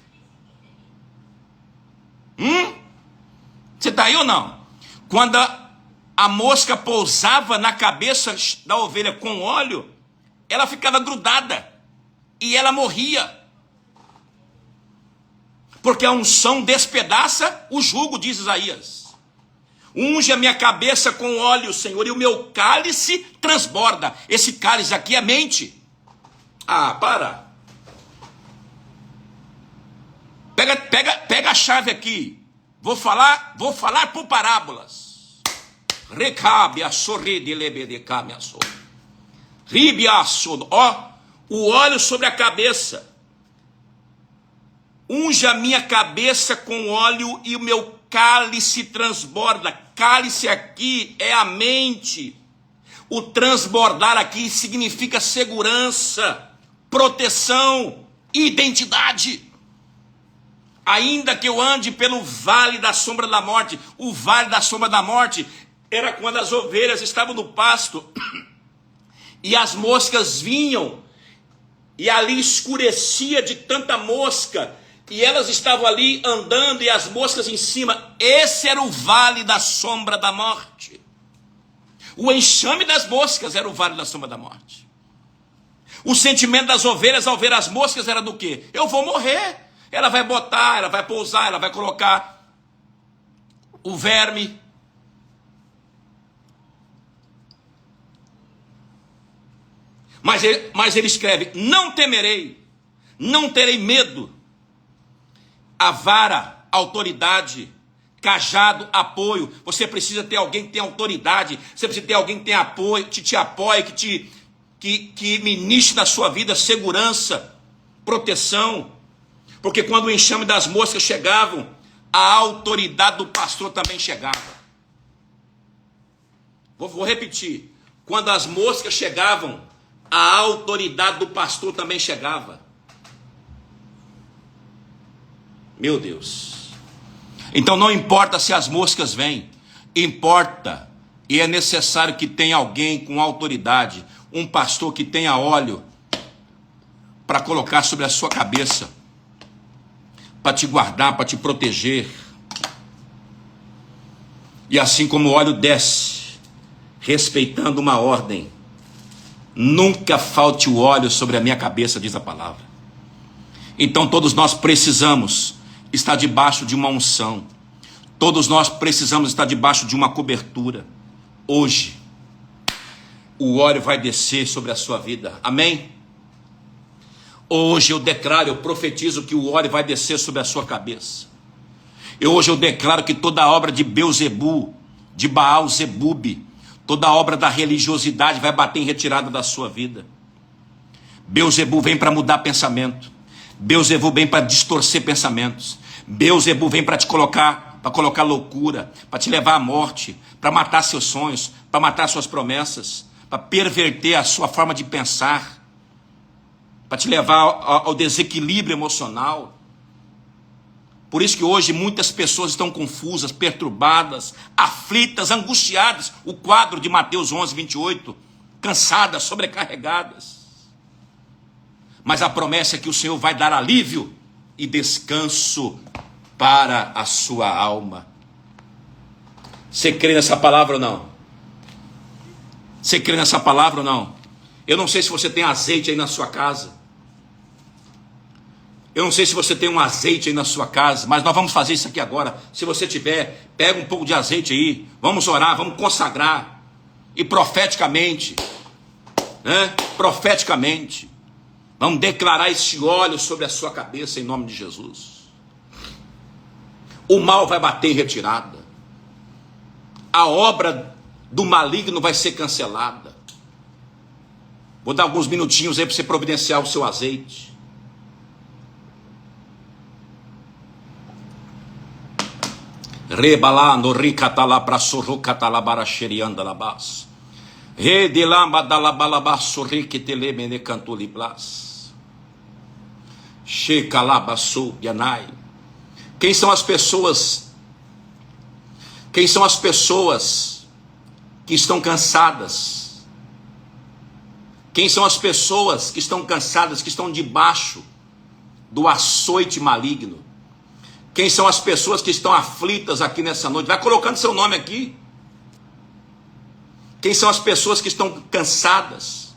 Você está aí ou não? Quando a mosca pousava na cabeça da ovelha com óleo, ela ficava grudada. E ela morria. Porque a unção despedaça o jugo, diz Isaías. Unge a minha cabeça com óleo, Senhor, e o meu cálice transborda. Esse cálice aqui é mente. Para. Pega a chave aqui. Vou falar por parábolas. Recabe a sorride lebedecame a sor. Ribe a sor. O óleo sobre a cabeça. Unge a minha cabeça com óleo e o meu cálice transborda. Cálice aqui é a mente. O transbordar aqui significa segurança, proteção, identidade. Ainda que eu ande pelo vale da sombra da morte, o vale da sombra da morte era quando as ovelhas estavam no pasto e as moscas vinham e ali escurecia de tanta mosca e elas estavam ali andando e as moscas em cima. Esse era o vale da sombra da morte. O enxame das moscas era o vale da sombra da morte. O sentimento das ovelhas ao ver as moscas era do quê? Eu vou morrer. Ela vai botar, ela vai pousar, ela vai colocar o verme. Mas ele escreve: não temerei, não terei medo. A vara, autoridade, cajado, apoio. Você precisa ter alguém que tem autoridade. Você precisa ter alguém que tem apoio, que te apoie, que ministre na sua vida segurança, proteção. Porque quando o enxame das moscas chegavam, a autoridade do pastor também chegava. Vou repetir. Quando as moscas chegavam, a autoridade do pastor também chegava. Meu Deus. Então não importa se as moscas vêm, importa e é necessário que tenha alguém com autoridade, um pastor que tenha óleo para colocar sobre a sua cabeça, para te guardar, para te proteger. E assim como o óleo desce, respeitando uma ordem, nunca falte o óleo sobre a minha cabeça, diz a palavra. Então todos nós precisamos estar debaixo de uma unção. Todos nós precisamos estar debaixo de uma cobertura. Hoje, o óleo vai descer sobre a sua vida. Amém? Hoje eu declaro, eu profetizo que o óleo vai descer sobre a sua cabeça. Hoje eu declaro que toda obra de Beuzebu, de Baal-Zebub, toda obra da religiosidade vai bater em retirada da sua vida. Beuzebu vem para mudar pensamento. Beuzebu vem para distorcer pensamentos. Beuzebu vem para te colocar, para colocar loucura, para te levar à morte, para matar seus sonhos, para matar suas promessas, para perverter a sua forma de pensar, para te levar ao desequilíbrio emocional. Por isso que hoje muitas pessoas estão confusas, perturbadas, aflitas, angustiadas. O quadro de Mateus 11, 28, cansadas, sobrecarregadas. Mas a promessa é que o Senhor vai dar alívio e descanso para a sua alma. Você crê nessa palavra ou não? Você crê nessa palavra ou não? Eu não sei se você tem azeite aí na sua casa. Eu não sei se você tem um azeite aí na sua casa, mas nós vamos fazer isso aqui agora. Se você tiver, pega um pouco de azeite aí. Vamos orar, vamos consagrar. E profeticamente, profeticamente, vamos declarar esse óleo sobre a sua cabeça em nome de Jesus. O mal vai bater em retirada. A obra do maligno vai ser cancelada. Vou dar alguns minutinhos aí para você providenciar o seu azeite. Rebalá no ricatala pra sorro catala baraxerianda labás. Redelamba da labalabá sorri que telemene cantou liblas. Checalabaçou yanai. Quem são as pessoas? Quem são as pessoas que estão cansadas? Quem são as pessoas que estão cansadas, que estão debaixo do açoite maligno? Quem são as pessoas que estão aflitas aqui nessa noite? Vai colocando seu nome aqui. Quem são as pessoas que estão cansadas?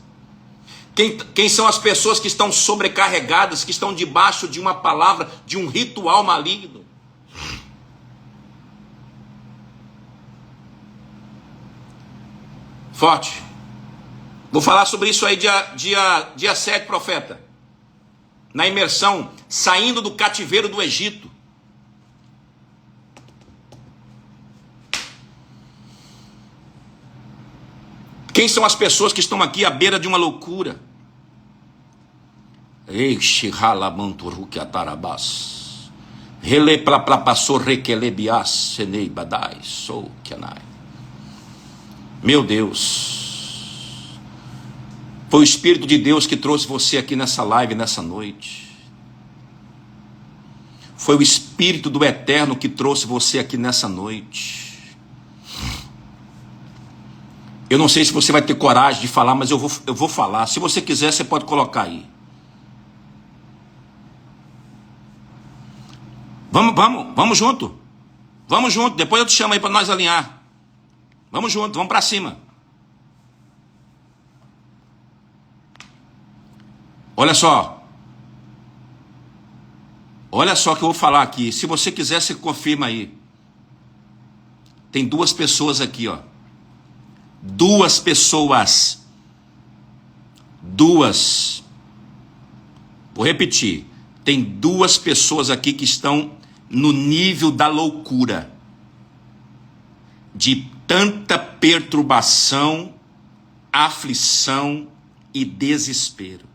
Quem são as pessoas que estão sobrecarregadas, que estão debaixo de uma palavra, de um ritual maligno? Forte. Vou falar sobre isso aí dia 7, profeta. Na imersão, saindo do cativeiro do Egito. Quem são as pessoas que estão aqui à beira de uma loucura? Rele passou requelebias, senei badai, sou canai. Meu Deus, foi o Espírito de Deus que trouxe você aqui nessa live, nessa noite. Foi o Espírito do Eterno que trouxe você aqui nessa noite. Eu não sei se você vai ter coragem de falar, mas eu vou falar. Se você quiser, você pode colocar aí. Vamos junto. Vamos junto. Depois eu te chamo aí para nós alinhar. Vamos junto, vamos para cima. Olha só. Olha só o que eu vou falar aqui. Se você quiser, você confirma aí. Tem 2 pessoas aqui, ó. 2 pessoas. 2. Vou repetir. Tem 2 pessoas aqui que estão no nível da loucura. De tanta perturbação, aflição e desespero.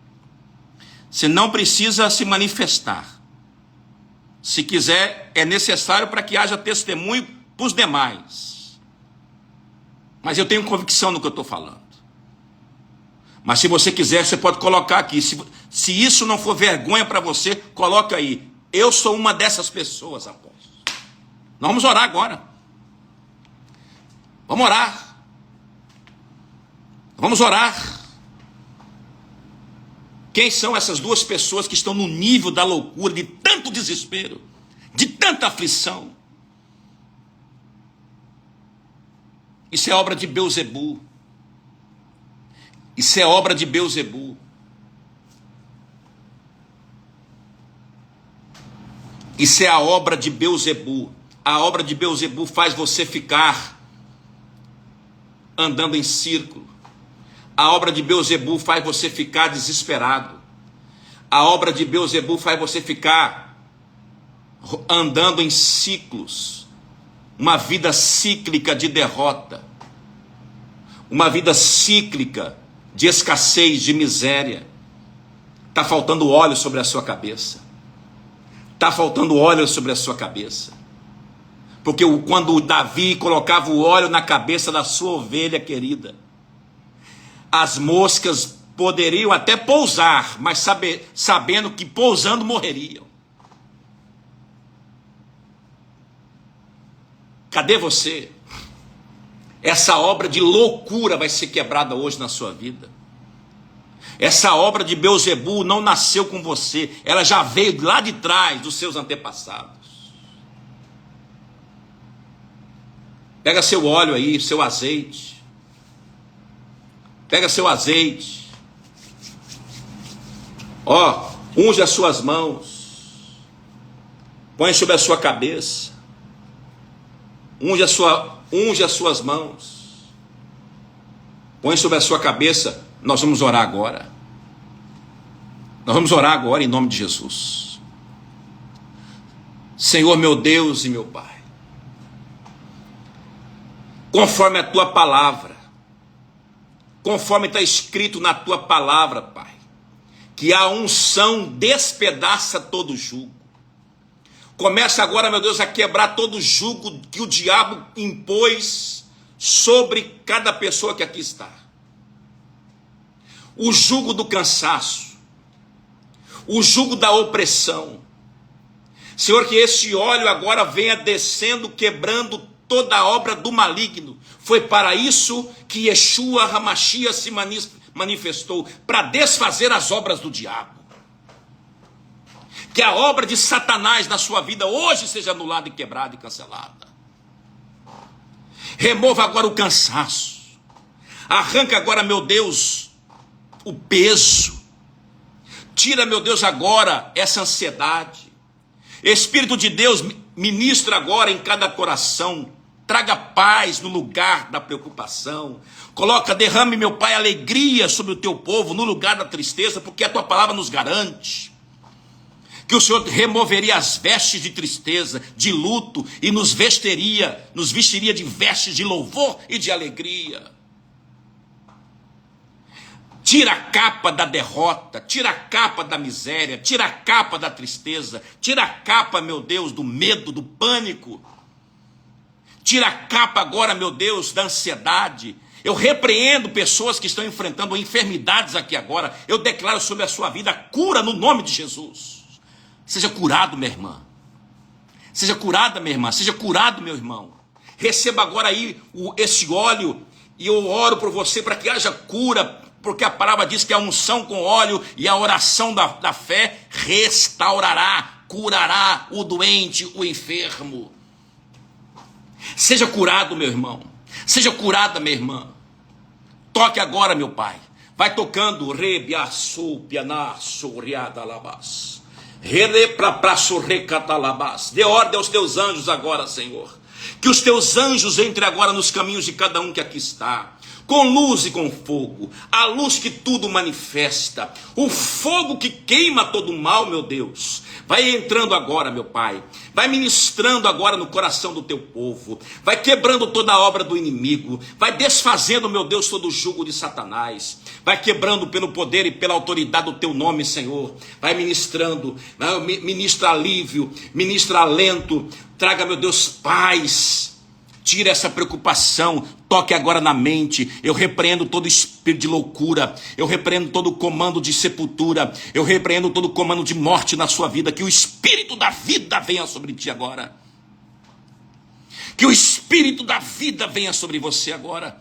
Você não precisa se manifestar. Se quiser, é necessário para que haja testemunho para os demais. Mas eu tenho convicção no que eu estou falando. Mas se você quiser, você pode colocar aqui. Se isso não for vergonha para você, coloca aí. Eu sou uma dessas pessoas, apóstolo. Nós vamos orar agora. Vamos orar. Vamos orar. Quem são essas 2 pessoas que estão no nível da loucura, de tanto desespero, de tanta aflição? Isso é obra de Beuzebu. Isso é obra de Beuzebu. Isso é a obra de Beuzebu. A obra de Beuzebu faz você ficar andando em círculo. A obra de Beuzebu faz você ficar desesperado. A obra de Beuzebu faz você ficar andando em ciclos. Uma vida cíclica de derrota. Uma vida cíclica de escassez, de miséria. Está faltando óleo sobre a sua cabeça. Está faltando óleo sobre a sua cabeça. Porque quando Davi colocava o óleo na cabeça da sua ovelha querida, as moscas poderiam até pousar, mas sabendo que pousando morreriam. Cadê você? Essa obra de loucura vai ser quebrada hoje na sua vida. Essa obra de Beuzebu não nasceu com você, ela já veio lá de trás dos seus antepassados. Pega seu óleo aí, seu azeite. Pega seu azeite. Ó, unge as suas mãos. Põe sobre a sua cabeça. Unge as suas mãos. Põe sobre a sua cabeça. Nós vamos orar agora. Nós vamos orar agora em nome de Jesus. Senhor meu Deus e meu Pai, conforme a tua palavra, conforme está escrito na tua palavra, Pai, que a unção despedaça todo jugo. Começa agora, meu Deus, a quebrar todo jugo que o diabo impôs sobre cada pessoa que aqui está. O jugo do cansaço, o jugo da opressão. Senhor, que esse óleo agora venha descendo, quebrando toda a obra do maligno. Foi para isso que Yeshua HaMashiach se manifestou, para desfazer as obras do diabo. Que a obra de Satanás na sua vida hoje seja anulada e quebrada e cancelada. Remova agora o cansaço. Arranca agora, meu Deus, o peso. Tira, meu Deus, agora essa ansiedade. Espírito de Deus, ministra agora em cada coração. Traga paz no lugar da preocupação. Derrame, meu Pai, alegria sobre o teu povo no lugar da tristeza, porque a tua palavra nos garante que o Senhor removeria as vestes de tristeza, de luto, e nos vestiria de vestes de louvor e de alegria. Tira a capa da derrota, tira a capa da miséria, tira a capa da tristeza, tira a capa, meu Deus, do medo, do pânico. Tira a capa agora, meu Deus, da ansiedade. Eu repreendo pessoas que estão enfrentando enfermidades aqui agora. Eu declaro sobre a sua vida cura no nome de Jesus. Seja curado, minha irmã. Seja curada, minha irmã. Seja curado, meu irmão. Receba agora aí esse óleo. E eu oro por você para que haja cura. Porque a palavra diz que a unção com óleo e a oração da fé restaurará, curará o doente, o enfermo. Seja curado, meu irmão. Seja curada, minha irmã. Toque agora, meu pai. Vai tocando. Dê ordem aos teus anjos agora, Senhor. Que os teus anjos entrem agora nos caminhos de cada um que aqui está. Com luz e com fogo, a luz que tudo manifesta, o fogo que queima todo o mal, meu Deus, vai entrando agora, meu Pai, vai ministrando agora no coração do teu povo, vai quebrando toda a obra do inimigo, vai desfazendo, meu Deus, todo o jugo de Satanás, vai quebrando pelo poder e pela autoridade do teu nome, Senhor, vai ministrando, ministra alívio, ministra alento, traga, meu Deus, paz. Tira essa preocupação, toque agora na mente. Eu repreendo todo espírito de loucura, eu repreendo todo comando de sepultura, eu repreendo todo comando de morte na sua vida. Que o espírito da vida venha sobre ti agora. Que o espírito da vida venha sobre você agora.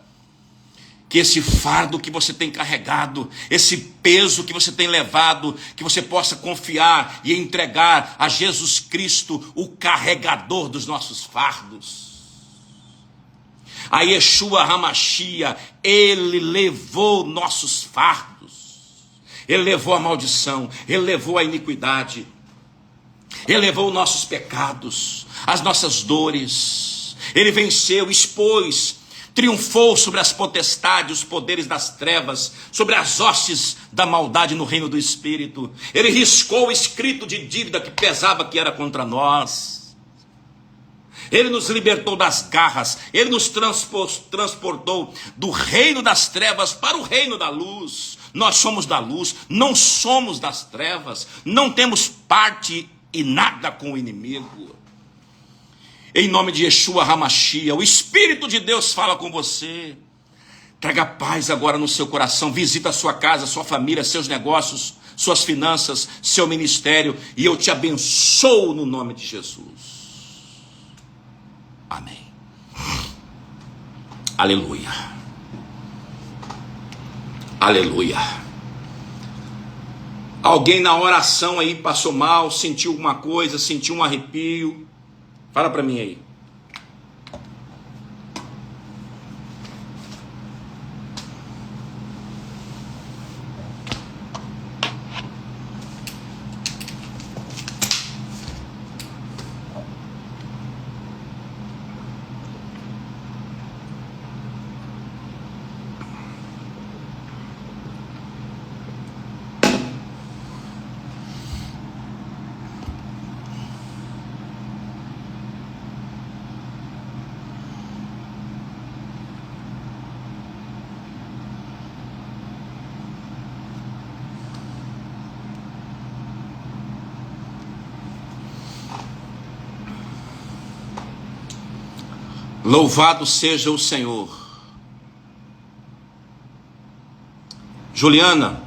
Que esse fardo que você tem carregado, esse peso que você tem levado, que você possa confiar e entregar a Jesus Cristo, o carregador dos nossos fardos. A Yeshua Hamashia, ele levou nossos fardos, ele levou a maldição, ele levou a iniquidade, ele levou nossos pecados, as nossas dores, ele venceu, expôs, triunfou sobre as potestades, os poderes das trevas, sobre as hostes da maldade no reino do Espírito. Ele riscou o escrito de dívida que pesava, que era contra nós. Ele nos libertou das garras, ele nos transportou do reino das trevas para o reino da luz. Nós somos da luz, não somos das trevas, não temos parte e nada com o inimigo. Em nome de Yeshua Hamashia, o Espírito de Deus fala com você. Traga paz agora no seu coração, visita a sua casa, sua família, seus negócios, suas finanças, seu ministério, e eu te abençoo no nome de Jesus. Amém. Aleluia. Aleluia. Alguém na oração aí passou mal, sentiu alguma coisa, sentiu um arrepio? Fala para mim aí. Louvado seja o Senhor. Juliana,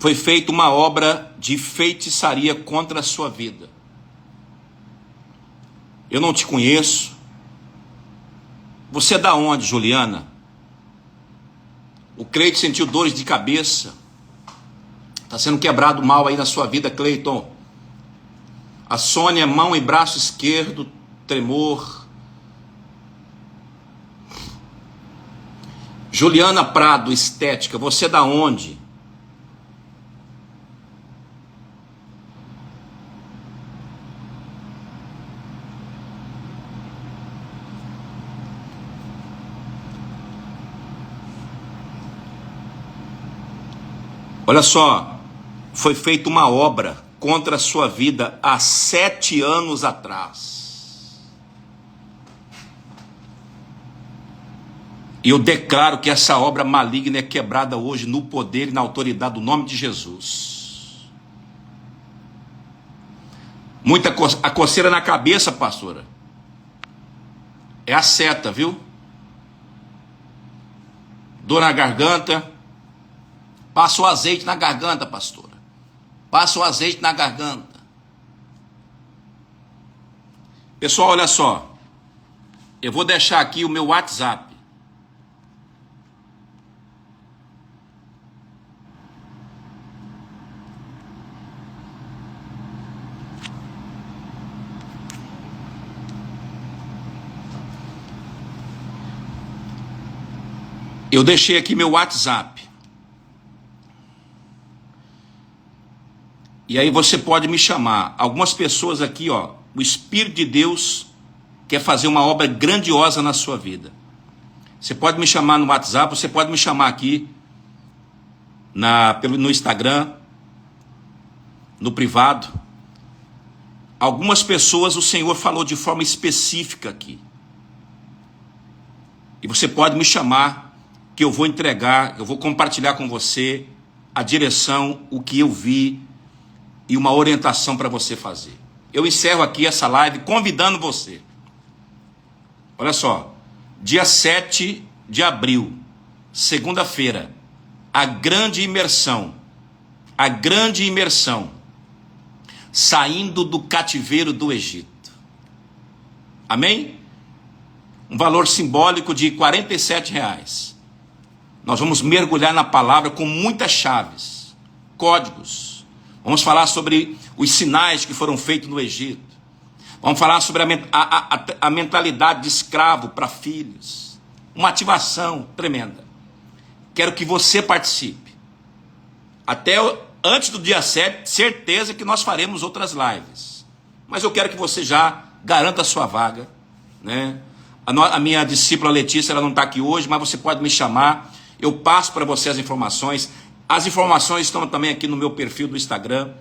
foi feita uma obra de feitiçaria contra a sua vida. Eu não te conheço. Você é da onde, Juliana? O Cleiton sentiu dores de cabeça. Está sendo quebrado mal aí na sua vida, Cleiton. A Sônia, mão e braço esquerdo, tremor. Juliana Prado, estética, você é da onde? Olha só, foi feita uma obra contra a sua vida há 7 anos atrás. E eu declaro que essa obra maligna é quebrada hoje no poder e na autoridade do nome de Jesus. A coceira na cabeça, pastora, é a seta, viu? Dor na garganta. Passa o azeite na garganta, pastora. Passa o azeite na garganta. Pessoal, olha só. Eu vou deixar aqui o meu WhatsApp. Eu deixei aqui meu WhatsApp. E aí você pode me chamar. Algumas pessoas aqui, ó, o Espírito de Deus quer fazer uma obra grandiosa na sua vida. Você pode me chamar no WhatsApp, você pode me chamar aqui no Instagram, no privado. Algumas pessoas o Senhor falou de forma específica aqui. E você pode me chamar, que eu vou entregar, eu vou compartilhar com você a direção, o que eu vi e uma orientação para você fazer. Eu encerro aqui essa live convidando você. Olha só, dia 7 de abril, segunda-feira, a grande imersão, saindo do cativeiro do Egito. Amém? Um valor simbólico de R$47. Nós vamos mergulhar na palavra com muitas chaves, códigos. Vamos falar sobre os sinais que foram feitos no Egito. Vamos falar sobre a mentalidade de escravo para filhos. Uma ativação tremenda. Quero que você participe. Antes do dia 7, certeza que nós faremos outras lives. Mas eu quero que você já garanta a sua vaga, né? A minha discípula Letícia, ela não está aqui hoje, mas você pode me chamar. Eu passo para você as informações. As informações estão também aqui no meu perfil do Instagram.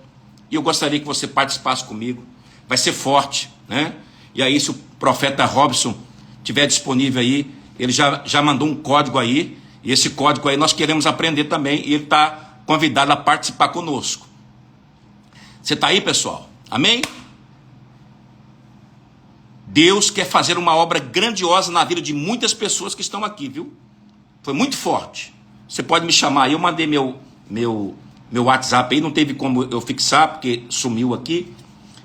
E eu gostaria que você participasse comigo. Vai ser forte, né? E aí, se o profeta Robson estiver disponível aí, ele já mandou um código aí. E esse código aí nós queremos aprender também. E ele está convidado a participar conosco. Você está aí, pessoal? Amém? Deus quer fazer uma obra grandiosa na vida de muitas pessoas que estão aqui, viu? Foi muito forte. Você pode me chamar aí. Eu mandei meu WhatsApp aí. Não teve como eu fixar, porque sumiu aqui.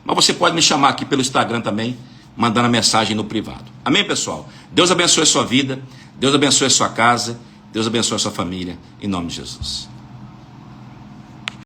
Mas você pode me chamar aqui pelo Instagram também, mandando a mensagem no privado. Amém, pessoal? Deus abençoe a sua vida. Deus abençoe a sua casa. Deus abençoe a sua família. Em nome de Jesus.